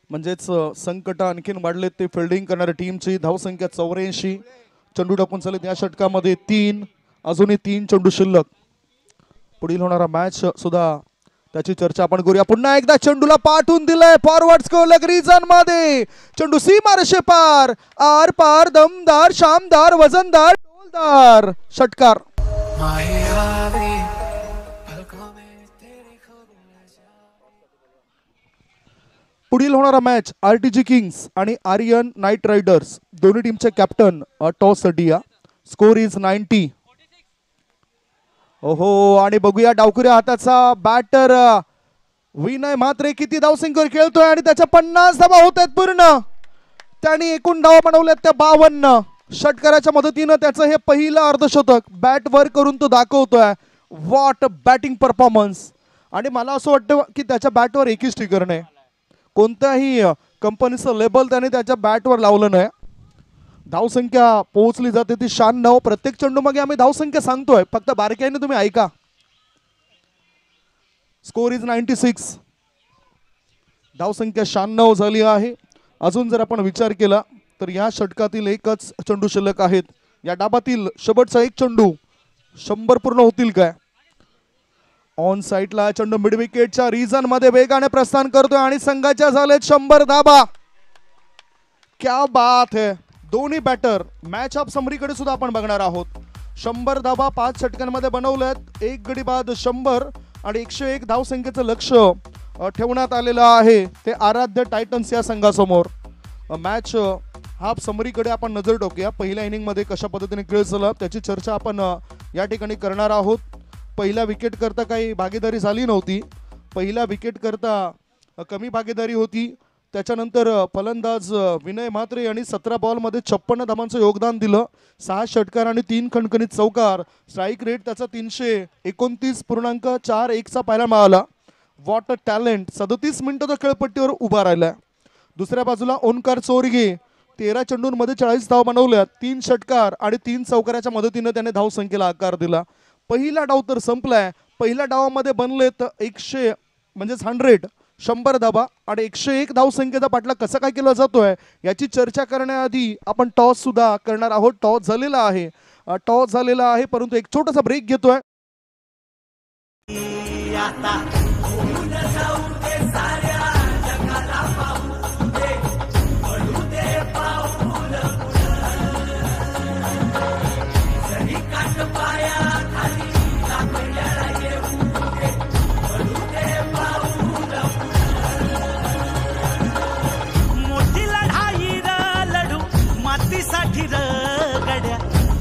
म्हणजेच संकट आणखीन वाढलेत. ते फिल्डिंग करणाऱ्या टीमची धावसंख्या 84. चेंडू टाकून चालत या षटकामध्ये 3. अजूनही 3 चेंडू शिल्लक. पुढील होणारा मॅच सुद्धा त्याची चर्चा आपण करूया. पुन्हा एकदा चेंडूला पाठवून दिलंय फॉरवर्ड स्कोर लेग रिजन मध्ये. चेंडू सीमा रेषे पार आर पार दमदार शामदार वजनदार डोलदार षटकार. पुढील होणारा मॅच RTG किंग्स आणि आर्यन नाईट रायडर्स दोन्ही टीमचे कॅप्टन टॉस साठी या. Score is 90. ओहो आणि बघूया डावखुऱ्या हाताचा बॅटर विनय म्हात्रे किती धावसंख्येवर खेळतोय आणि त्याच्या 50 धावा होत आहेत पूर्ण. त्यांनी एकूण धावा बनवल्यात त्या 52. षटकाराच्या मदतीनं त्याचं हे पहिलं अर्धशतक बॅट वर करून तो दाखवतोय. What batting performance. आणि मला असं वाटतं की त्याच्या बॅटवर एकही स्टिकर नाही, कोणत्याही कंपनीचं लेबल त्याने त्याच्या बॅटवर लावलं नाही. धावसंख्या पोहोचली जाते ती 96. प्रत्येक चेंडू मागे आम्ही धावसंख्या सांगतोय, फक्त बारकाईने तुम्ही ऐका. Score is 96. धावसंख्या 96 झाली आहे. अजून जर आपण विचार केला तर या षटकातील एकच चेंडू शिल्लक आहेत. या डाबातील शेवटचा एक चेंडू 100 पूर्ण होतील काय? ऑन साइडला चेंडू मिड विकेटच्या रिजन मध्ये वेगाने प्रस्थान करतोय आणि संघाच्या झालेत 100 धाबा. क्या बात है. दोन्ही बॅटर मॅच अप समरीकडे सुद्धा आपण बघणार आहोत. 100 धाबा 5 षटकांमध्ये बनवल्यात. एक गडी बाद 100 आणि 101 धावसंख्येचं लक्ष ठेवण्यात आलेलं आहे ते आराध्य टायटन्स या संघासमोर. मॅच हाफ समरीकडे आपण नजर टाकूया. पहिल्या इनिंग मध्ये कशा पद्धतीने खेळ झाला त्याची चर्चा आपण या ठिकाणी करणार आहोत. पहिल्या विकेट करता काही भागीदारी झाली नव्हती. पहिल्या विकेट करता कमी भागीदारी होती. त्याच्यानंतर फलंदाज विनय म्हात्रे यांनी 17 बॉलमध्ये 56 धावांचं योगदान दिलं. 6 षटकार आणि 3 खणखणीत चौकार. स्ट्राईक रेट त्याचा 329.41चा पाहायला मिळाला. What a talent. 37 मिनिटं तो खेळपट्टीवर उभा राहिला. दुसऱ्या बाजूला ओंकार चोरगे 13 चेंडूंमध्ये 40 धावा बनवल्या. 3 षटकार आणि 3 चौकाराच्या मदतीने त्याने धावसंख्येला आकार दिला. पहिला डाव तर संपलाय. पहिल्या डावामध्ये बनलेत 100 म्हणजेच 100 धाबा आणि 101 धावसंख्येचा पाठला कसा काय केला जातोय याची चर्चा करण्याआधी आपण टॉस सुद्धा करणार आहोत. टॉस झालेला आहे परंतु एक छोटासा ब्रेक घेतोय.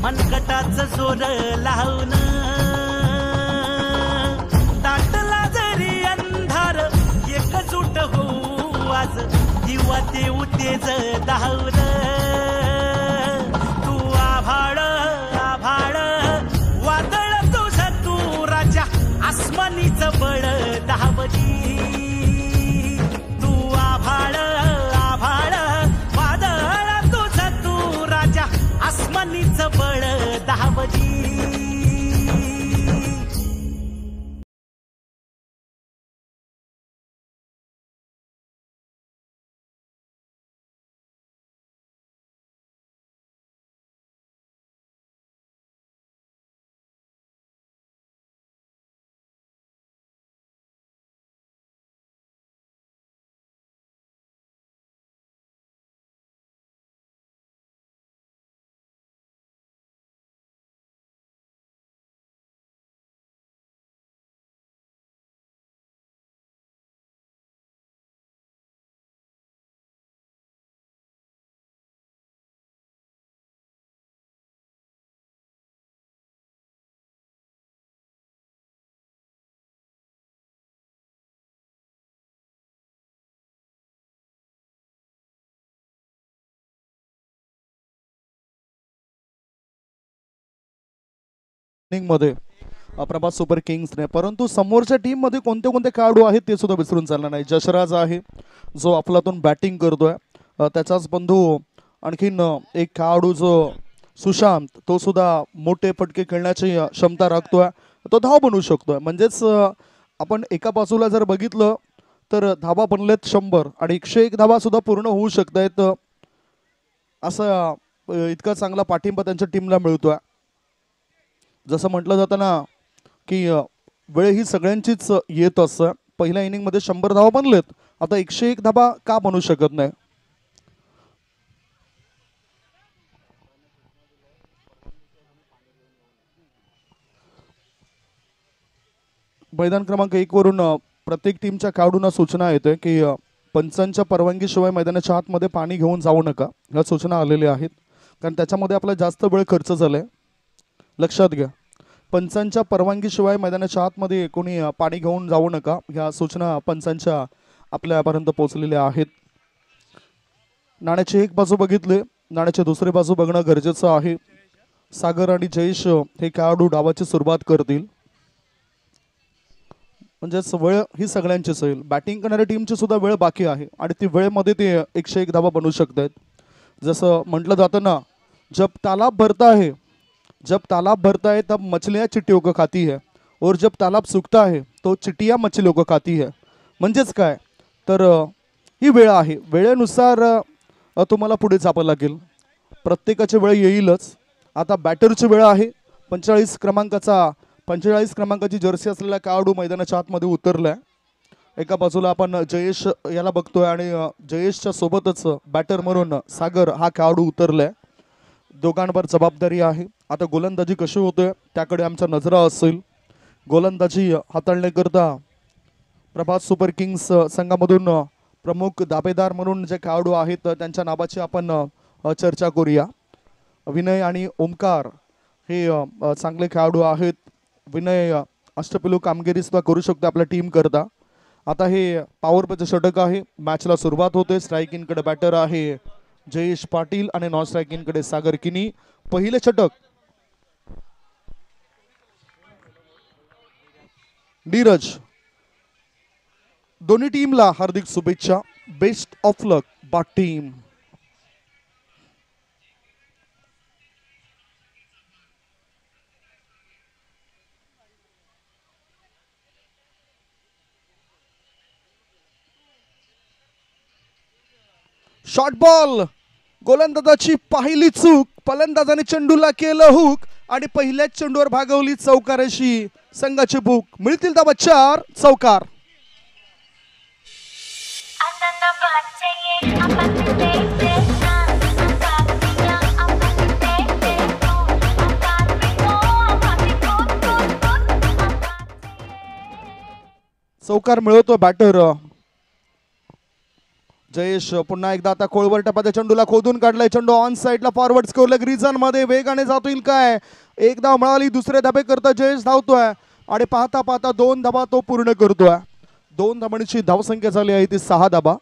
मनगटाचं जोर लावून दाटला जरी अंधार एकजूट होऊ आज दिवा देऊ तेज धावून. तू आभाळ आभाळ वादळ तुझं तू राजा आसमानीचं बळ धावली. तू आभाळ आभाळ वादळ तुझं तू राजा आसमानीचं बळ धावली. मध्ये प्रभात सुपर किंग्सने, परंतु समोरच्या टीम मध्ये कोणते कोणते खेळाडू आहेत ते सुद्धा विसरून चालणार नाही. जशराज आहे जो अफलातून बॅटिंग करतोय. त्याचाच बंधू आणखीन एक खेळाडू जो सुशांत तो सुद्धा मोठे फटके खेळण्याची क्षमता राखतोय. तो धाव बनवू शकतोय. म्हणजेच आपण एका बाजूला जर बघितलं तर धावा बनलेत 100 आणि 101 धावा सुद्धा पूर्ण होऊ शकतायत. असा इतका चांगला पाठिंबा त्यांच्या टीमला मिळतोय. जसं म्हटलं जातं ना की वेळ ही सगळ्यांचीच येत असतं. पहिल्या इनिंग मध्ये 100 धावा बनलेत, आता 101 धावा का बनवू शकत नाही. मैदान क्रमांक 1 वरून प्रत्येक टीमच्या खेळाडूंना सूचना येते की पंचांच्या परवानगीशिवाय मैदानाच्या आतमध्ये पाणी घेऊन जाऊ नका ह्या सूचना आलेल्या आहेत, कारण त्याच्यामध्ये आपला जास्त वेळ खर्च झालाय. लक्षात घ्या, पंचांच्या परवानगीशिवाय मैदानाच्या आतमध्ये कोणी पाणी घेऊन जाऊ नका ह्या सूचना पंचांच्या आपल्यापर्यंत पोहोचलेल्या आहेत. नाण्याची एक बाजू बघितले, नाण्याची दुसरी बाजू बघणं गरजेचं आहे. सागर आणि जयेश हे खेळाडू डावाची सुरुवात करतील, म्हणजेच वेळ ही सगळ्यांचीच होईल. बॅटिंग करणाऱ्या टीमची सुद्धा वेळ बाकी आहे आणि ती वेळेमध्ये ते 101 धावा बनवू शकत आहेत. जसं म्हटलं जातं ना, जब तालाब भरता है तब मछलियाँ चिट्टियों को खाती है और जब तालाब सूखता है तो चिट्टियाँ मछलियों को खाती है. म्हणजेच काय तर ही वेळ आहे, वेळेनुसार तुम्हाला पुढे जावं लागेल. प्रत्येकाची वेळ येईलच. आता बॅटरची वेळ आहे. 45 क्रमांकाची जर्सी असलेला खेळाडू मैदानाच्या आतमध्ये उतरलाय. एका बाजूला आपण जयेश याला बघतोय आणि जयेशच्या सोबतच बॅटर म्हणून सागर हा खेळाडू उतरलाय. दोघांवर जबाबदारी आहे. आता गोलंदाजी कशी होते त्याकडे आमच्या नजरा असेल. गोलंदाजी हाताळण्याकरता प्रभात सुपर किंग्स संघामधून प्रमुख दावेदार म्हणून जे खेळाडू आहेत त्यांच्या नावाची आपण चर्चा करूया. विनय आणि ओमकार हे चांगले खेळाडू आहेत. विनय अष्टपैलू कामगिरी सुद्धा करू शकतो आपल्या टीम करता. आता हे पॉवर प्लेचं षटक आहे. मॅचला सुरुवात होते. स्ट्राईक इनकडे बॅटर आहे जयेश पाटील आणि नॉन स्ट्राईक इनकडे सागर किनी. पहिले षटक नीरज. दोन्ही टीमला हार्दिक शुभेच्छा. बेस्ट ऑफ लक बा टीम. Short ball. गोलंदाजाची पहिली चूक. फलंदाजाने चेंडूला केलं हुक आणि पहिल्याच चेंडूवर भागवली चौकाराशी संघाची भूक. मिळतील धावा 4. चौकार. चौकार मिळवतो बॅटर जयेश. पुन्हा एकदा आता खोळवर टपाच्या चेंडूला खोदून काढलाय. चेंडू ऑन साइडला फॉरवर्ड स्कोर लेग रिजन मध्ये वेगाने जातोय काय. एकदा मिळाली, दुसरे धाबे करता जयेश धावतोय आणि पाहता पाहता 2 धाबा तो पूर्ण करतोय. 2 धाबांची धावसंख्या झाली आहे ती 6 धाबा.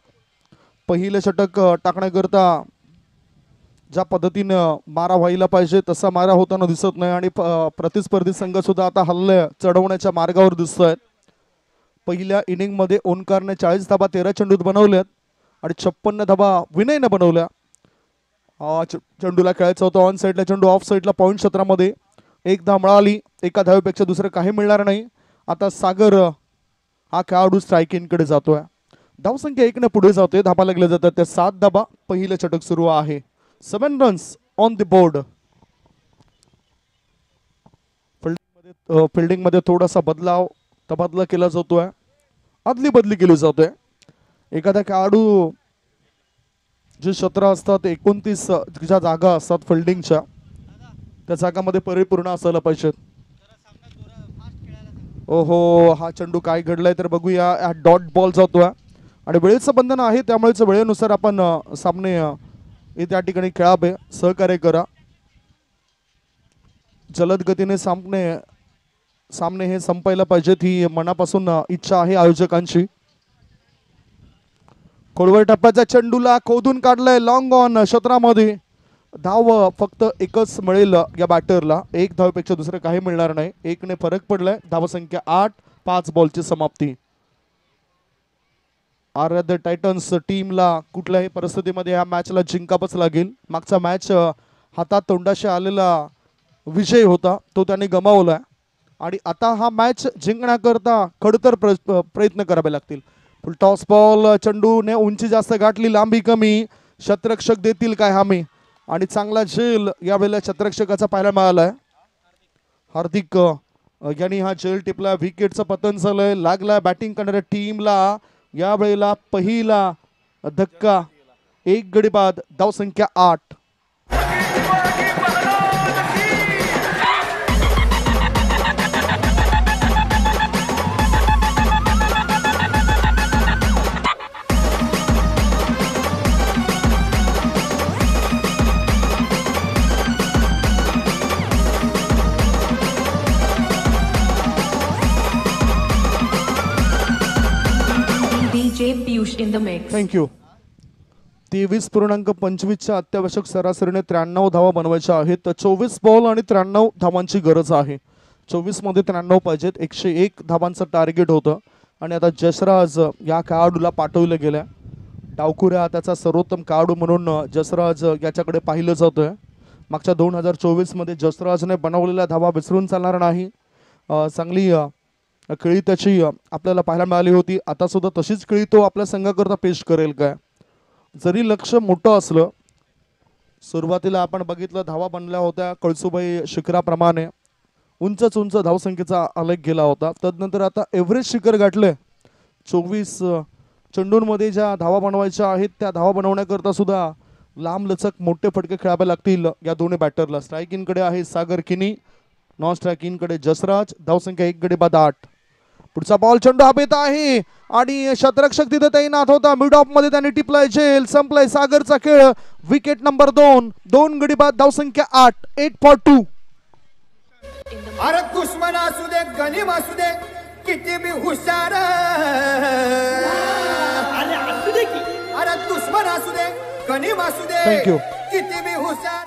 पहिले षटक टाकण्याकरता ज्या पद्धतीनं मारा व्हायला पाहिजे तसा मारा होताना दिसत नाही आणि प्रतिस्पर्धी संघ सुद्धा आता हल्ले चढवण्याच्या मार्गावर दिसतोय. पहिल्या इनिंग मध्ये ओंकारने 40 धाबा 13 चेंडूत बनवल्यात आणि 56 धाबा विनयने बनवल्या. चेंडूला खेळायचं होतं ऑन साईडला. चेंडू ऑफ साईडला पॉईंट क्षेत्रामध्ये. एक धाव मिळाली. एका धावेपेक्षा दुसरं काही मिळणार नाही. आता सागर हा खेळाडू स्ट्राईक इनकडे जातोय. धावसंख्या 1ने पुढे जातोय. धाबा लागल्या जातात त्या 7 धाबा. पहिलं षटक सुरू आहे. 7 runs on the board. Fielding मध्ये थोडासा तबादला केला जातोय. आदली बदली केली जातोय. एखादा खेळाडू जे क्षेत्र असतात 29 ज्या जागा असतात फिल्डिंगच्या त्या जागामध्ये परिपूर्ण असायला पाहिजेत. ओहो, हा चेंडू काय घडलाय तर बघूया. हा डॉट बॉल जातोय आणि वेळेचं बंधन आहे त्यामुळेच वेळेनुसार आपण सामने त्या ठिकाणी खेळावे. सहकार्य करा. जलद गतीने सामने हे संपायला पाहिजेत ही मनापासून इच्छा आहे आयोजकांची. खोलवर टप्प्याच्या चेंडूला खोदून काढलंय लॉंग ऑन क्षेत्रामध्ये. धाव फक्त एकच मिळेल या बॅटरला. 1 धावेपेक्षा दुसरं काही मिळणार नाही. 1ने फरक पडलाय. धावसंख्या 8. 5 बॉलची समाप्ती. आराध्य टायटन्स टीमला कुठल्याही परिस्थितीमध्ये ह्या मॅचला जिंकावंच लागेल. मागचा मॅच हातात तोंडाशी आलेला विजय होता तो त्याने गमावलाय आणि आता हा मॅच जिंकण्याकरता खडतर प्रयत्न करावे लागतील. फुल टॉस बॉल. चेंडूने उंची जास्त गाठली, लांबी कमी. शतरक्षक देतील काय हमी आणि चांगला झेल यावेळेला शतरक्षकाचा पाहायला मिळालाय. हार्दिक यांनी हा झेल टिपला. विकेटचं पतन झालंय. लागला बॅटिंग करणाऱ्या टीमला यावेळेला पहिला धक्का. 1 गडी बाद. धावसंख्या 8. the mix. थँक्यू. 23.25च्या अत्यावश्यक सरासरीने 93 धावा बनवायच्या आहेत. तर 24 बॉल आणि 93 धावांची गरज आहे. 24 मध्ये 93 पाहिजेत. 101 धावांचं टार्गेट होतं आणि आता जसराज या खेळाडूला पाठवलं गेलं. डावखुऱ्या त्याचा सर्वोत्तम खेळाडू म्हणून जसराज याच्याकडे पाहिलं जातोय. मागच्या 2024 मध्ये जसराजने बनवलेल्या धावा विसरून चालणार नाही. चांगली खेळी त्याची आपल्याला पाहायला मिळाली होती. आता सुद्धा तशीच खेळी तो आपल्या संघाकरता पेश करेल काय. जरी लक्ष मोठं असलं, सुरुवातीला आपण बघितलं धावा बनल्या होत्या कळसुबाई शिखराप्रमाणे उंच उंच धावसंख्येचा आलेख गेला होता. तदनंतर आता एव्हरेज शिखर गाठले. 24 चेंडूंमध्ये ज्या धावा बनवायच्या आहेत त्या धावा बनवण्याकरता सुद्धा लांब लचक मोठे फटके खेळावे लागतील या दोन्ही बॅटरला. स्ट्रायकिंगकडे आहे सागर किनी, नॉन स्ट्रायकिंगकडे जसराज. धावसंख्या 1 गडी बाद 8. पुढचा बॉल चेंडू हवेत आहे आणि शतरक्षक तिथे तैनात होता. मिड ऑफ मध्ये त्यांनी टिपलाय झेल. संपलाय सागरचा खेळ. Wicket number 2. 2 गडी बाद. धावसंख्या 8. 8 for 2. अरे दुश्मन असू दे गनीम असू दे किती बी हुशार, अरे दुश्मन असू दे गनीम असू दे Thank you. किती बी हुशार.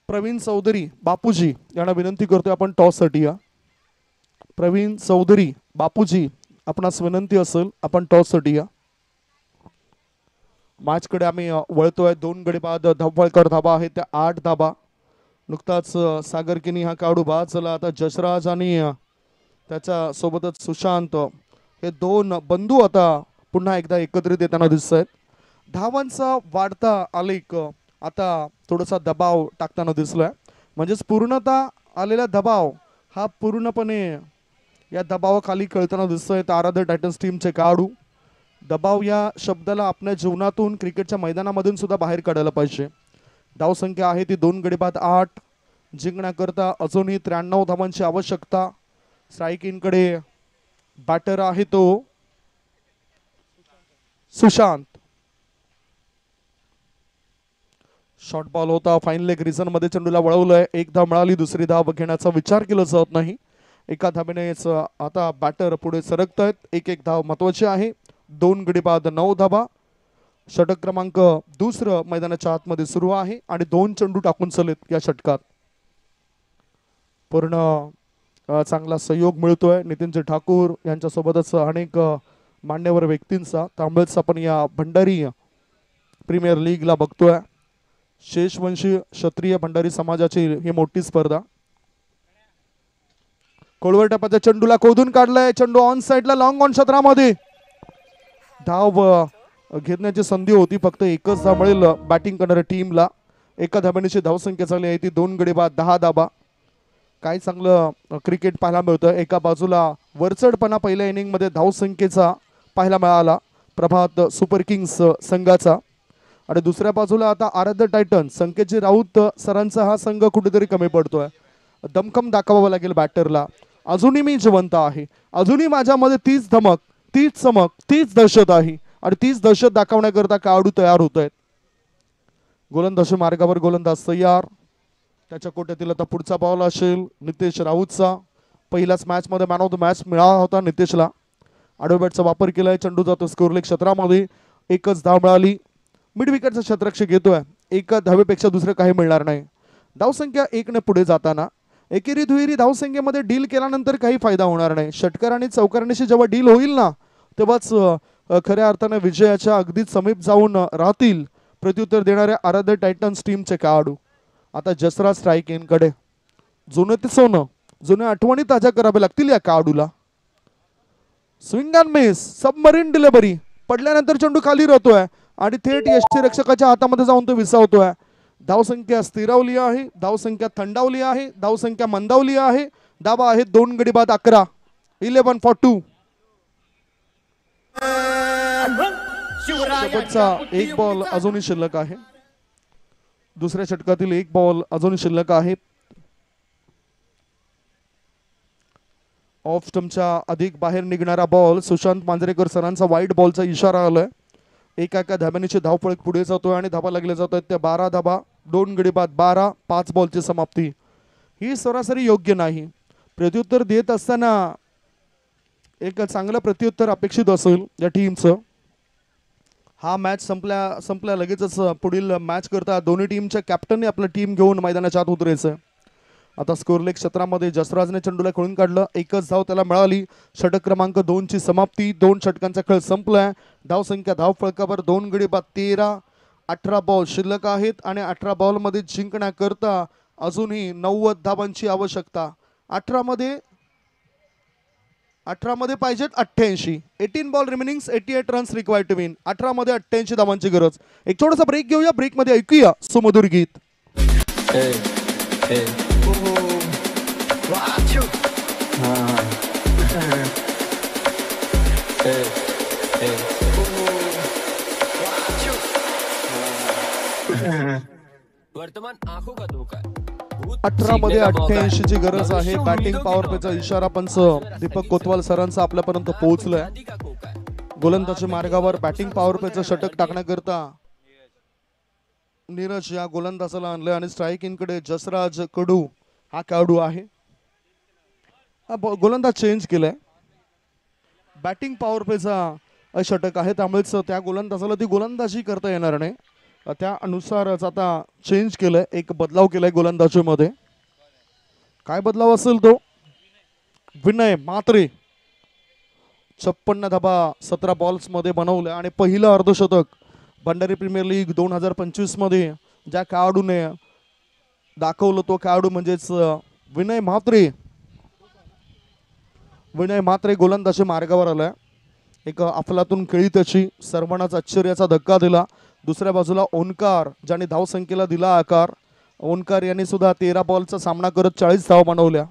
प्रवीण चौधरी बापूजी यांना विनंती करतोय आपण टॉससाठी या. प्रवीण चौधरी बापूजी आपणास विनंती असेल आपण टॉससाठी या. मॅचकडे आम्ही वळतोय. 2 गडी बाद धावफळकर धाबा आहे त्या 8 धाबा. नुकताच सागर किनी हा खेळाडू बाद झाला. आता जसराज आणि त्याच्या सोबतच सुशांत हे 2 बंधू आता पुन्हा एकदा एकत्रित येताना दिसत आहेत. धावांचा वाढता आलेख आता थोडासा दबाव टाकताना दिसलाय. म्हणजेच पूर्णतः आलेला दबाव हा पूर्णपणे या दबावाखाली कळताना दिसतोय. आराध्य टायटन्स टीमचे खेळाडू दबाव या शब्दाला आपल्या जीवनातून क्रिकेटच्या मैदानामधून सुद्धा बाहेर काढायला पाहिजे. धावसंख्या आहे ती 2 गडी बाद 8. जिंकण्याकरता अजूनही 93 धावांची आवश्यकता. स्ट्रायकिंगकडे बॅटर आहे तो सुशांत. शॉर्ट बॉल होता. फाईन लेग रिझन मध्ये चेंडूला वळवलंय. 1 धाव मिळाली. दुसरी धाव घेण्याचा विचार केला जात नाही. एका धावेनेच आता बॅटर पुढे सरकत आहेत. 1-1 धाव महत्वाची आहे. 2 गडी बाद 9 धावा. षटक क्रमांक 2 मैदानाच्या आतमध्ये सुरू आहे आणि 2 चेंडू टाकून चलेत या षटकात. पूर्ण चांगला सहयोग मिळतोय नितीनजी ठाकूर यांच्यासोबतच अनेक मान्यवर व्यक्तींचा. त्यामुळेच आपण या भंडारी प्रीमियर लीगला बघतोय. शेषवंशी क्षत्रिय भंडारी समाजाची ही मोठी स्पर्धा. कोळवट टप्प्याच्या चेंडूला खोदून काढलाय. चेंडू ऑन साइडला लॉंग ऑन क्षेत्रामध्ये. धाव घेण्याची संधी होती. फक्त 1च धाव मिळेल बॅटिंग करणाऱ्या टीमला. एका धाब्याची धावसंख्या झाली आहे ती 2 गडी बाद 10 धाबा. काय चांगलं क्रिकेट पाहायला मिळतं. एका बाजूला वरचढपणा पहिल्या इनिंग मध्ये धावसंख्येचा पाहायला मिळाला प्रभात सुपर किंग्स संघाचा आणि दुसऱ्या बाजूला आता आराध्य टायटन संकेतजी राऊत सरांचा हा संघ कुठेतरी कमी पडतोय. दमखम दाखवावं लागेल बॅटरला. अजूनही मी जिवंत आहे. अजूनही माझ्यामध्ये तीच धमक, तीच चमक, तीच दहशत आहे आणि तीच दहशत दाखवण्याकरता खेळाडू तयार होत आहेत. गोलंदाजी मार्गावर गोलंदाज तयार. त्याच्या कोट्यातील आता पुढचा बॉल असेल नितेश राऊतचा. पहिल्याच मॅच मध्ये मॅन ऑफ द मॅच मिळाला होता नितेशला. आडव्या बॅटचा वापर केलाय. चेंडू जातो स्कोरलेग क्षेत्रामध्ये. 1च धाव मिळाली. मिड विकेटचा क्षेत्ररक्षक येतोय. 1 धावेपेक्षा दुसरं काही मिळणार नाही. धावसंख्या 1 ने पुढे जाताना एकेरी दुहेरी धावसंख्येमध्ये डील केल्यानंतर काही फायदा होणार नाही. षटकार आणि चौकारणीशी जेव्हा डील होईल ना तेव्हाच खऱ्या अर्थाने विजयाच्या अगदीच समीप जाऊन राहतील प्रत्युत्तर देणाऱ्या आराध्य टायटन्स टीमचे खेळाडू. आता जसराज स्ट्रायकिंगकडे. जुनं ते सोनं, जुन्या आठवणी ताज्या कराव्या लागतील या खेळाडूला. Swing and miss. Submarine delivery. पडल्यानंतर चेंडू खाली राहतोय आणि थेट यष्टीरक्षकाच्या हातामध्ये जाऊन तो विसावतोय. धावसंख्या स्थिरावली आहे. धावसंख्या थंडावली आहे. धावसंख्या मंदावली आहे. धावा आहेत 2 गडी बाद 11. 11 for 2. शेवटचा 1 बॉल अजूनही शिल्लक आहे. दुसऱ्या षटकातील 1 बॉल अजूनही शिल्लक आहे. ऑफ स्टंपच्या अधिक बाहेर निघणारा बॉल. सुशांत मांजरेकर सरांचा वाईट बॉलचा इशारा आलाय. एका धाब्याने धावफळक पुढे जातोय आणि धाबा लागल्या जात आहेत त्या 12 धाबा. 2 गडी बाद 12. 5 बॉलची समाप्ती. ही सरासरी योग्य नाही. प्रत्युत्तर देत असताना एक चांगलं प्रत्युत्तर अपेक्षित असेल या टीमचं. हा मॅच संपल्या लगेचच पुढील मॅच करता दोन्ही टीमच्या कॅप्टनने आपलं टीम घेऊन मैदानाच्या आत उतरायचं. आता स्कोरलेग क्षेत्रामध्ये जसराजने चेंडूला खेळून काढलं. एकच धाव त्याला मिळाली. षटक क्रमांक 2 ची समाप्ती. 2 षटकांचा खेळ संपलाय. धावसंख्या धाव फळकावर 2 गडी बाद 13. 18 बॉल शिल्लक आहेत आणि 18 बॉलमध्ये जिंकण्याकरता अजूनही 90 धावांची आवश्यकता. 18 मध्ये पाहिजेत 88. 18 ball remaining 88 runs required to win. 18 मध्ये 88 धावांची गरज. एक छोटासा ब्रेक घेऊया. ब्रेक मध्ये ऐकूया सुमधुर गीत. वर्तमान आंखों का धोखा 18 मध्ये 88 ची गरज आहे. बॅटिंग पॉवर प्लेचा इशारा पंच दीपक कोतवाल सरांचा आपल्यापर्यंत पोहोचलाय. गोलंदाजी मार्गावर बॅटिंग पॉवर प्लेचं षटक टाकण्याकरता नीरज या गोलंदाजाला आणलंय आणि स्ट्रायकिंग कडे जसराज कडू हा खेळाडू आहे. गोलंदाज चेंज केलाय. बॅटिंग पॉवर प्लेचा षटक आहे त्यामुळेच त्या गोलंदाजाला ती गोलंदाजी करता येणार नाही. त्यानुसारच आता चेंज केलंय. एक बदलाव केलाय गोलंदाजीमध्ये. काय बदलाव असेल तो? विनय म्हात्रे 56 धाबा 17 बॉल्स मध्ये बनवलं आणि पहिलं अर्धशतक भंडारी प्रीमियर लीग 2025 मध्ये ज्या खेळाडूने दाखवलं तो खेळाडू म्हणजेच विनय म्हात्रे. विनय म्हात्रे गोलंदाजी मार्गावर आलाय. एक अफलातून खेळी त्याची सर्वांनाच आश्चर्याचा धक्का दिला. दुसऱ्या बाजूला ओंकार ज्याने धावसंख्येला दिला आकार. ओंकार यांनी सुद्धा 13 बॉलचा सामना करत 40 धावा बनवल्या.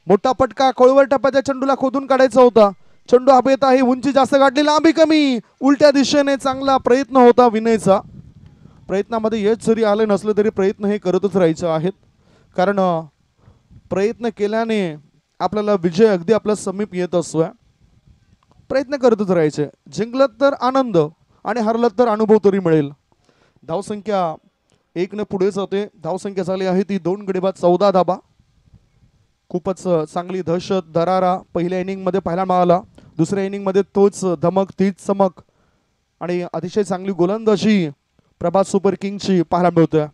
मोठा फटका. खोलवर टप्प्याच्या चेंडूला खोदून काढायचा होता. चेंडू हवेत आहे. उंची जास्त गाठली. लांबी कमी. उलट्या दिशेने चांगला प्रयत्न होता विनयचा. प्रयत्नामध्ये यश जरी आले नसले तरी प्रयत्न हे करतच राहायचे आहेत. कारण प्रयत्न केल्याने आपल्याला विजय अगदी आपल्या समीप येत असतोय. प्रयत्न करतच राहायचे. जिंकलत तर आनंद आणि हरलत तर अनुभव तरी मिळेल. धावसंख्या 1 ने पुढे जाते. धावसंख्या झाली आहे ती 2 गडी बाद 14 धाबा. खूपच चांगली दहशत दरारा पहिल्या इनिंगमध्ये पाहायला मिळाला. दुसऱ्या इनिंगमध्ये तोच धमक तीच चमक आणि अतिशय चांगली गोलंदाजी प्रभात सुपर किंगची पाहायला मिळते.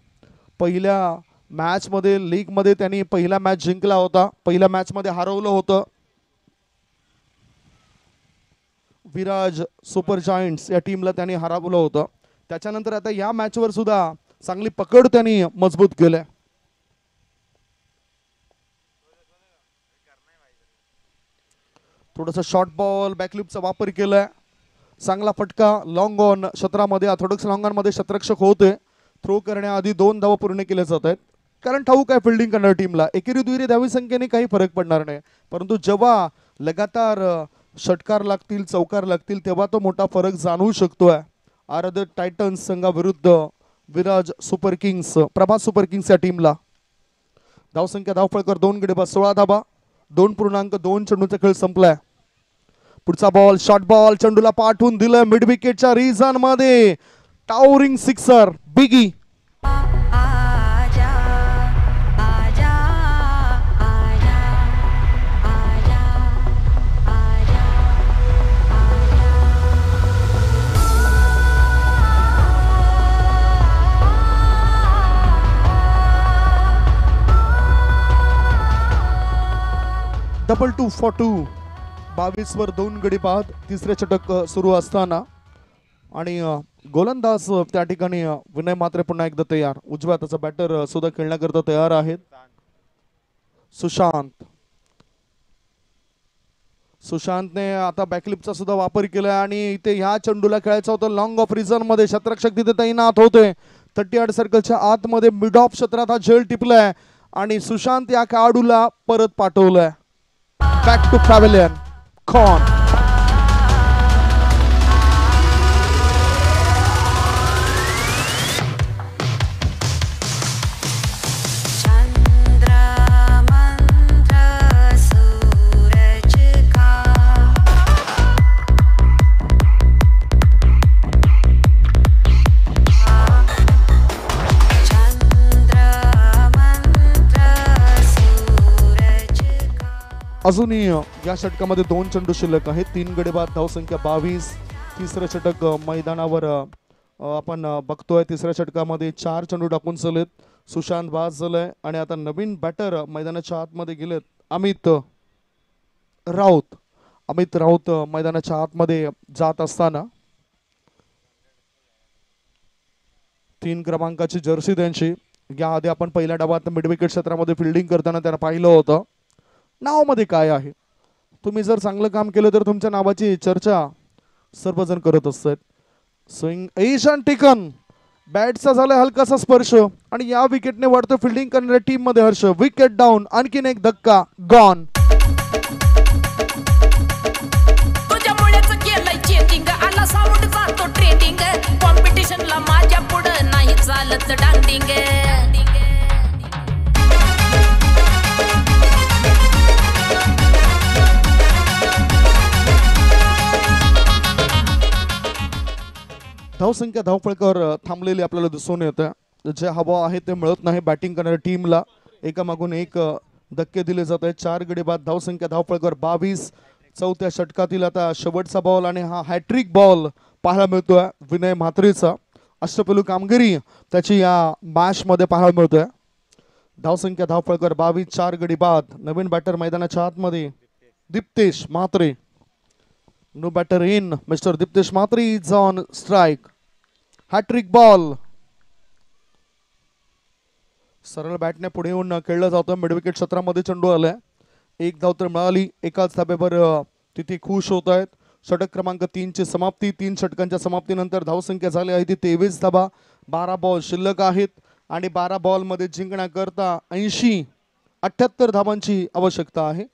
पहिल्या मॅचमध्ये लीगमध्ये त्यांनी पहिला मॅच जिंकला होता. पहिल्या मॅचमध्ये हरवलं होतं विराज सुपर जायंट्स या टीमला त्यांनी हरवलं होतं. त्याच्यानंतर आता या मॅचवर सुद्धा चांगली पकड त्यांनी मजबूत केल्या. थोडासा शॉर्ट बॉल बॅकलिपचा वापर केलाय. चांगला फटका. लॉंग ऑन क्षेत्रामध्ये थोडंसं लॉंग ऑन मध्ये क्षेत्ररक्षक होते. थ्रो करण्याआधी 2 धावा पूर्ण केल्या जात आहेत. कारण ठाऊक आहे फिल्डिंग करणार टीमला एकेरी दुहेरी धावी संख्येने काही फरक पडणार नाही. परंतु जेव्हा लगातार षटकार लागतील चौकार लागतील तेव्हा तो मोठा फरक जाणवू शकतोय. आराध्य टायटन्स संघाविरुद्ध विराज सुपर किंग्स प्रभात सुपर किंग्स या टीमला. धावसंख्या धावफळकर 2 गडी बाद 16 धाबा. 2.2 चेंडूचा खेळ संपलाय. पुढचा बॉल शॉर्ट बॉल चेंडूला पाठवून दिलं मिड विकेटच्या रिजन मध्ये. Towering sixer biggie. Double 2 for 2. 22 वर 2 गडी बाद. तिसरे षटक सुरू असताना आणि गोलंदाज त्या ठिकाणी विनय म्हात्रे पुन्हा एकदा तयार. उजव्या हाताचा बॅटर सुद्धा खेळण्याकरता तयार आहेत. सुशांतने आता बॅकलिपचा सुद्धा वापर केलाय आणि इथे ह्या चेंडूला खेळायचं होतं लॉंग ऑफ रिझन मध्ये. क्षेत्ररक्षक तिथे तैनात होते. 38 सर्कलच्या आतमध्ये मिड ऑफ क्षेत्रात हा झेल टिपलाय आणि सुशांत या खेळाडूला परत पाठवलंय. Back to pavilion. Con. अजूनही या षटकामध्ये 2 चेंडू शिल्लक आहेत. 3 गडी बाद धावसंख्या 22. तिसरं षटक मैदानावर आपण बघतोय. तिसऱ्या षटकामध्ये 4 चेंडू टाकून चलेत. सुशांत बाद झालाय आणि आता नवीन बॅटर मैदानाच्या आतमध्ये गेलेत. अमित राऊत मैदानाच्या आतमध्ये जात असताना 3 क्रमांकाची जर्सी त्यांची. याआधी आपण पहिल्या डावात मिडविकेट क्षेत्रामध्ये फिल्डिंग करताना त्यांना पाहिलं होतं. नावामध्ये काय आहे? तुम्ही जर चांगलं काम केलं तर तुमच्या नावाची चर्चा सर्वजण करत असतात. स्विंग एशन टिकन, बॅटचा झाला हलकासा स्पर्श आणि या विकेटने वाढतो फिल्डिंग करणाऱ्या टीम मध्ये हर्ष. विकेट डाऊन, आणखीन एक धक्का, गॉन. तुझ्यामुळेच केलंय चेंजिंग, आला साऊंड जातो ट्रेंडिंग. कॉम्पिटिशनला माझ्या पुढं नाही चालत डांडिंग. धावसंख्या धावफळकावर थांबलेली आपल्याला दिसून येतं. जे हवा आहे ते मिळत नाही बॅटिंग करणाऱ्या टीमला. एकामागून एक धक्के दिले जात आहेत. 4 गडी बाद. धावसंख्या धावफळकावर 22. चौथ्या षटकातील आता शेवटचा बॉल आणि हा हॅट्रिक बॉल पाहायला मिळतोय विनय म्हात्रेचा. अष्टपैलू कामगिरी त्याची या मॅच मध्ये पाहायला मिळतोय. धावसंख्या धावफळकावर 22. 4 गडी बाद. नवीन बॅटर मैदानाच्या आतमध्ये Diptesh Mhatre. No batter in. Mister Diptesh Mhatre is on strike. Hat-trick ball. सरळ बॅटने पुढे येऊन खेळलं जातं. मिडविकेट क्षेत्रामध्ये चेंडू आलाय. 1 धाव तर मिळाली. एकाच धाब्यावर तिथे खुश होत आहेत. षटक क्रमांक 3 ची समाप्ती. 3 षटकांच्या समाप्तीनंतर धावसंख्या झाली आहे ती 23 धाबा. 12 बॉल शिल्लक आहेत आणि 12 बॉल मध्ये जिंकण्याकरता 78 धाबांची आवश्यकता आहे.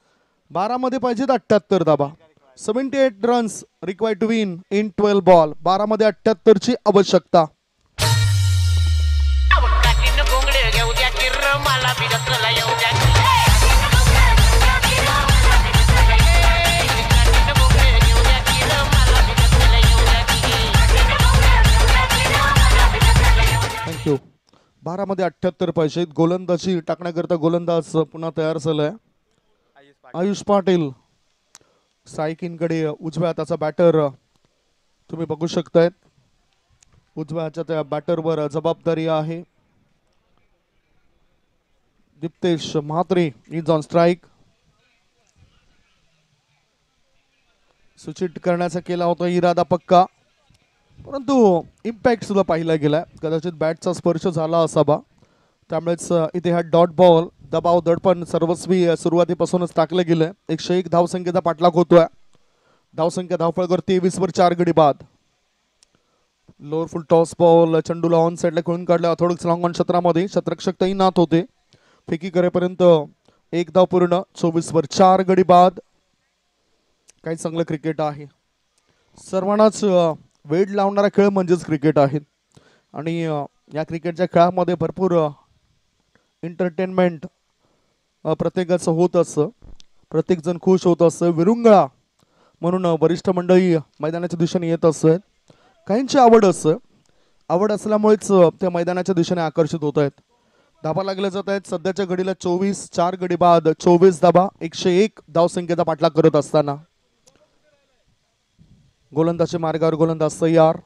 12 मध्ये पाहिजेत 78 धाबा. 78 runs required to win in 12 ball. 12 मध्ये 78 ची आवश्यकता. थँक्यू. 12 मध्ये 78 पाहिजे. गोलंदाजी टाकण्याकरता गोलंदाज पुन्हा तयार झालाय. आयुष पाटील सायकिनकडे उजव्या हाताचा बॅटर तुम्ही बघू शकतायत. उजव्या हाताच्या त्या बॅटरवर जबाबदारी आहे. Diptesh Mhatre is on strike. सूचित करण्याचा केला होता इरादा पक्का, परंतु इम्पॅक्ट सुद्धा पाहिला गेला. कदाचित बॅटचा स्पर्श झाला असावा. त्यामुळेच इथे हा डॉट बॉल दबाव दडपण सर्वस्वी सुरुवातीपासूनच टाकलं गेलंय. 101 धावसंख्येचा पाठलाग होतोय. धावसंख्या धावफळकावर 23 वर 4 गडी बाद. लोअर फुल टॉस बॉल चेंडूला ऑन साइडला खेळून काढला. थोडं लॉंग ऑन क्षेत्रामध्ये क्षेत्ररक्षक तैनात होते. फेकी करेपर्यंत 1 धाव पूर्ण. 24 वर 4 गडी बाद. काही चांगलं क्रिकेट आहे. सर्वांनाच वेळ लावणारा खेळ म्हणजेच क्रिकेट आहे आणि या क्रिकेटच्या खेळामध्ये भरपूर एंटरटेनमेंट प्रत्येकाचं होत असतं. प्रत्येकजण खुश होत असतं. विरुंगळा म्हणून वरिष्ठ मंडळी मैदानाच्या दिशेने येत असत. काहींची आवड असतं. आवड असल्यामुळेच त्या मैदानाच्या दिशेने आकर्षित होत आहेत. धाबा लागल्या जात आहेत. सध्याच्या घडीला 24. 4 गडी बाद. 24 धाबा. 101 धावसंख्येचा पाठलाग करत असताना गोलंदाजी मार्गावर गोलंदाज तयार.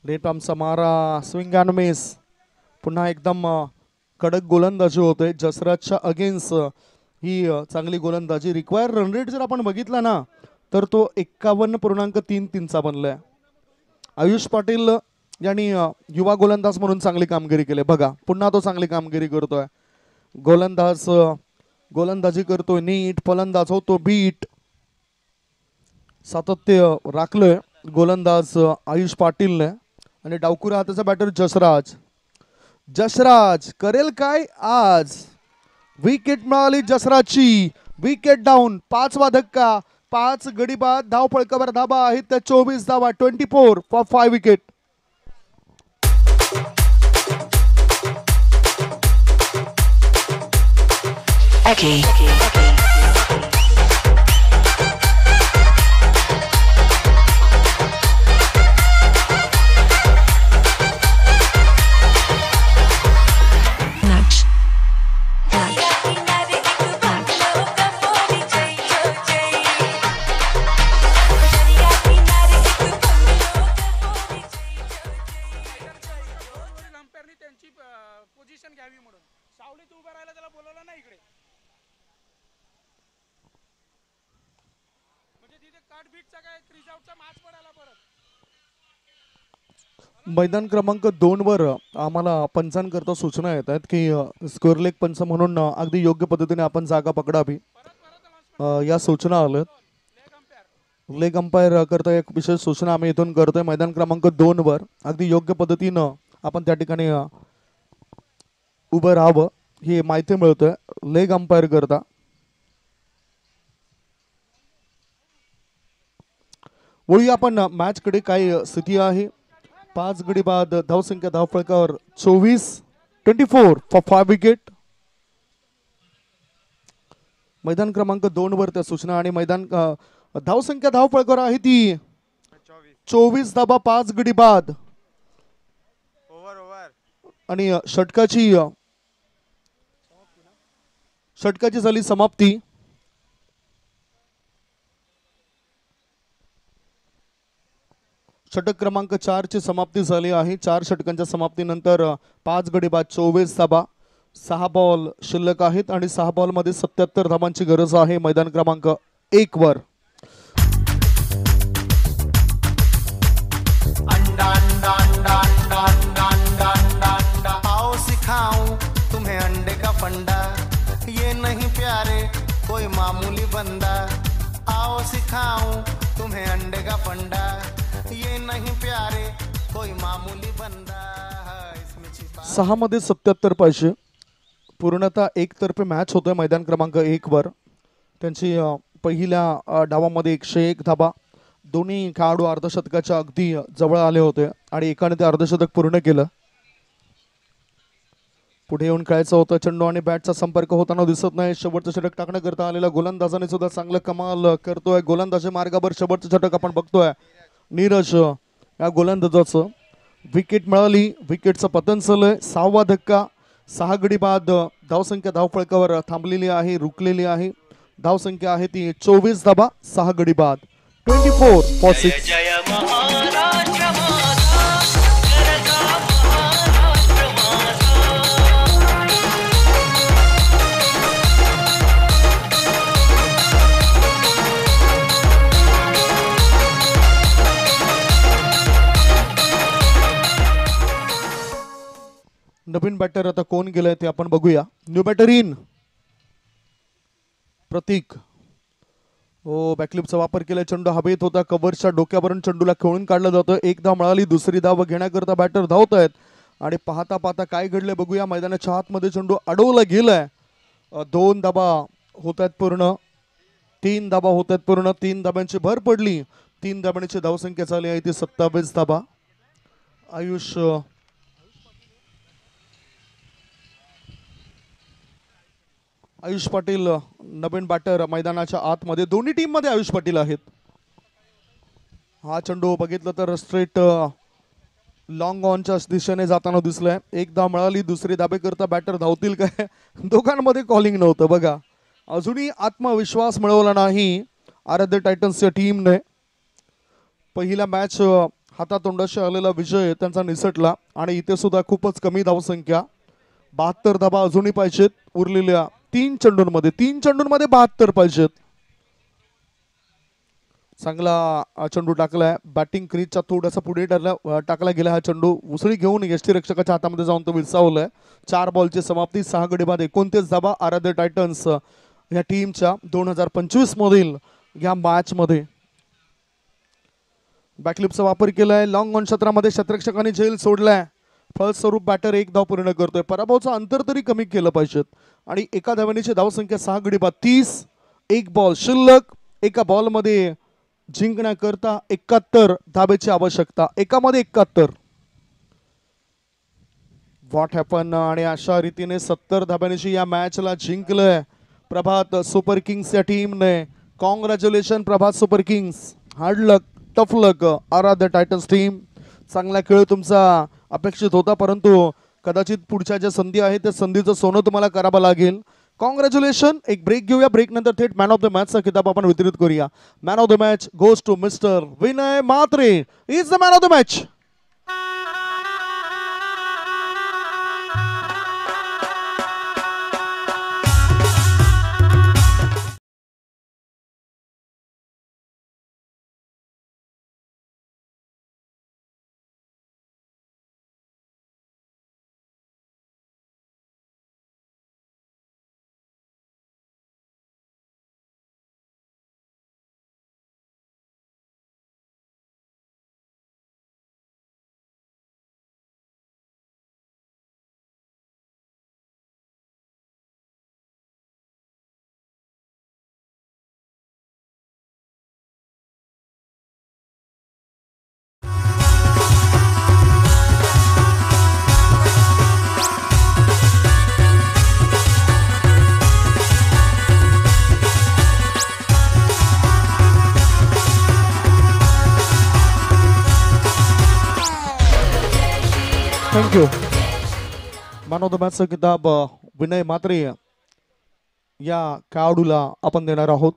लेटामचा मारा. Swing and miss. पुन्हा एकदम कडक गोलंदाजी होते. जसराजच्या अगेन्स्ट ही चांगली गोलंदाजी. रिक्वायर रन रेट जर आपण बघितला ना तर तो 51.33 चा बनलाय. आयुष पाटील यांनी युवा गोलंदाज म्हणून चांगली कामगिरी केली. बघा पुन्हा तो चांगली कामगिरी करतोय. गोलंदाजी करतोय नीट. फलंदाज होतो बीट. सातत्य राखलंय गोलंदाज आयुष पाटीलने आणि डावकुरा हाताचा बॅटर जसराज. जसराज करेल काय आज? विकेट मिळाली जसराजची. Wicket down. 5वा धक्का. 5 गडी बाद. धाव फळकावर धाबा आहेत त्या 24 धावा. 24 फॉर 5 विकेट. यावी म्हणून. सावलीत उभा राहिला त्याला बोलवलं नाही इकडे. म्हणजे तिथे कट बीटचा काय क्रीज आउटचा मॅच पडायला परत. मैदान क्रमांक 2 वर आम्हाला पंचांकरता सूचना येत आहेत की स्कोअर लेग पंच म्हणून अगदी योग्य पद्धतीने आपण जागा पकडावी. या सूचना आल्यात. लेग अंपायर करता एक विशेष सूचना आम्ही इथून करतोय. मैदान क्रमांक 2 वर अगदी योग्य पद्धतीनं आपण त्या ठिकाणी उभं राहावं ही माहिती मिळतोय लेग अंपायर करता. वळूया आपण मॅच कडे. काय स्थिती आहे? 5 गडी बाद, धावसंख्या धावफलकावर 24 फॉर 5 विकेट. मैदान क्रमांक 2 वर त्या सूचना आणि मैदान धावसंख्या धावफलकावर आहे ती 24 धाबा, 5 गडी बाद आणि षटकाची झाली समाप्ती. षटक क्रमांक 4 ची समाप्ती झाली आहे. 4 षटकांच्या समाप्तीनंतर 5 गडी बाद, 24 धाबा, 6 बॉल शिल्लक आहेत आणि 6 बॉल मध्ये 77 धाबांची गरज आहे मैदान क्रमांक 1 वर. आओ सिखाऊं तुम्हें अंडे का फंडा, ये नहीं प्यारे कोई मामूली बंदा. आओ सिखाऊं तुम्हें अंडे का फंडा, ये नहीं प्यारे कोई मामूली बंदा. 6 मध्ये 77 पाहिजे. पूर्णतः एकतर्फे मॅच होतोय मैदान क्रमांक 1 वर. त्यांची पहिल्या डावामध्ये 101 धाबा. दोन्ही खेळाडू अर्धशतकाच्या अगदी जवळ आले होते आणि एकाने ते अर्धशतक पूर्ण केलं. पुढे येऊन खेळायचं होतं. चेंडू आणि बॅटचा संपर्क होताना दिसत नाही. शेवटचं षटक टाकण्याकरता आलेला गोलंदाजाने सुद्धा चांगलं कमाल करतोय. गोलंदाजी मार्गावर शेवटचं षटक आपण बघतोय. नीरज या गोलंदाजाचं विकेट मिळाली. विकेटचं पतन झालंय. 6वा धक्का. 6 गडी बाद. धावसंख्या धावफलकावर थांबलेली आहे, रुकलेली आहे. धावसंख्या आहे ती 24 धाबा, 6 गडी बाद. 24 फॉर 6. नवीन बॅटर आता कोण गेलाय ते आपण बघूया. न्यू बॅटर इन प्रतीक. हो, बॅकलिपचा वापर केलाय. चेंडू हवेत होता. कव्हरच्या डोक्यावरून चेंडूला खेळून काढलं जातं. 1 धाव मिळाली. दुसरी धाव घेण्याकरता बॅटर धावत आहेत आणि पाहता पाहता काय घडलंय बघूया. मैदानाच्या आतमध्ये चेंडू अडवला गेलाय. 2 धाबा होत आहेत पूर्ण. 3 धाबा होत आहेत पूर्ण. 3 धाब्यांची भर पडली. 3 धाब्यांची धावसंख्या झाली आहे ती 27 धाबा. आयुष पाटील नवीन बॅटर मैदानाच्या आतमध्ये. दोन्ही टीम मध्ये आयुष पाटील आहेत. हा चेंडू बघितलं तर स्ट्रेट लॉंग ऑनच्या दिशेने जाताना दिसलाय. 1 धाव मिळाली. दुसरी धाबे करता बॅटर धावतील काय? दोघांमध्ये कॉलिंग नव्हतं बघा. अजूनही आत्मविश्वास मिळवला नाही आराध्य टायटन्सच्या टीमने. पहिला मॅच हातातोंडाशी आलेला विजय त्यांचा निसटला आणि इथे सुद्धा खूपच कमी धावसंख्या. 72 धाबा अजूनही पाहिजेत. उरलेल्या 3 चेंडूंमध्ये 72 पाहिजेत. चांगला चेंडू टाकलाय. बॅटिंग क्रीजच्या थोडासा पुढे टाकला गेला हा चेंडू. उसळी घेऊन यष्टीरक्षकाच्या हातामध्ये जाऊन तो विसावलाय. 4 बॉलची समाप्ती. 6 गडी बाद, 29 धाबा आराध्य टायटन्स या टीमच्या 2025 मधील या मॅच मध्ये. बॅकलिपचा वापर केलाय. लॉंग ऑन क्षेत्रामध्ये क्षेत्ररक्षकांनी झेल सोडलाय. फलस्वरूप बॅटर 1 धाव पूर्ण करतोय. पराभवाचं अंतर तरी कमी केलं पाहिजेत आणि एका धावनीची धावसंख्या 6 गडी बाद, 30. 1 बॉल शिल्लक. एका बॉल मध्ये जिंकण्याकरता 71 धाबेची आवश्यकता. एकामध्ये 71. What happen. आणि अशा रीतीने 70 धाब्यांची या मॅचला जिंकलंय प्रभात सुपर किंग्स या टीमने. कॉंग्रॅच्युलेशन प्रभात सुपर किंग्स. हार्ड लक, टफ लक आराध्य टायटन्स टीम. चांगला खेळ तुमचा अपेक्षित होता, परंतु कदाचित पुढच्या ज्या संधी आहेत त्या संधीचं सोनं तुम्हाला करावं लागेल. कॉंग्रॅच्युलेशन. एक ब्रेक घेऊया. ब्रेक नंतर थेट मॅन ऑफ द मॅचचा किताब आपण वितरित करूया. Man of the match goes to mister Vinay Mhatre. Is the man of the match. Thank you. Man of the मॅचचा किताब विनय म्हात्रे या खेळाडूला आपण देणार आहोत.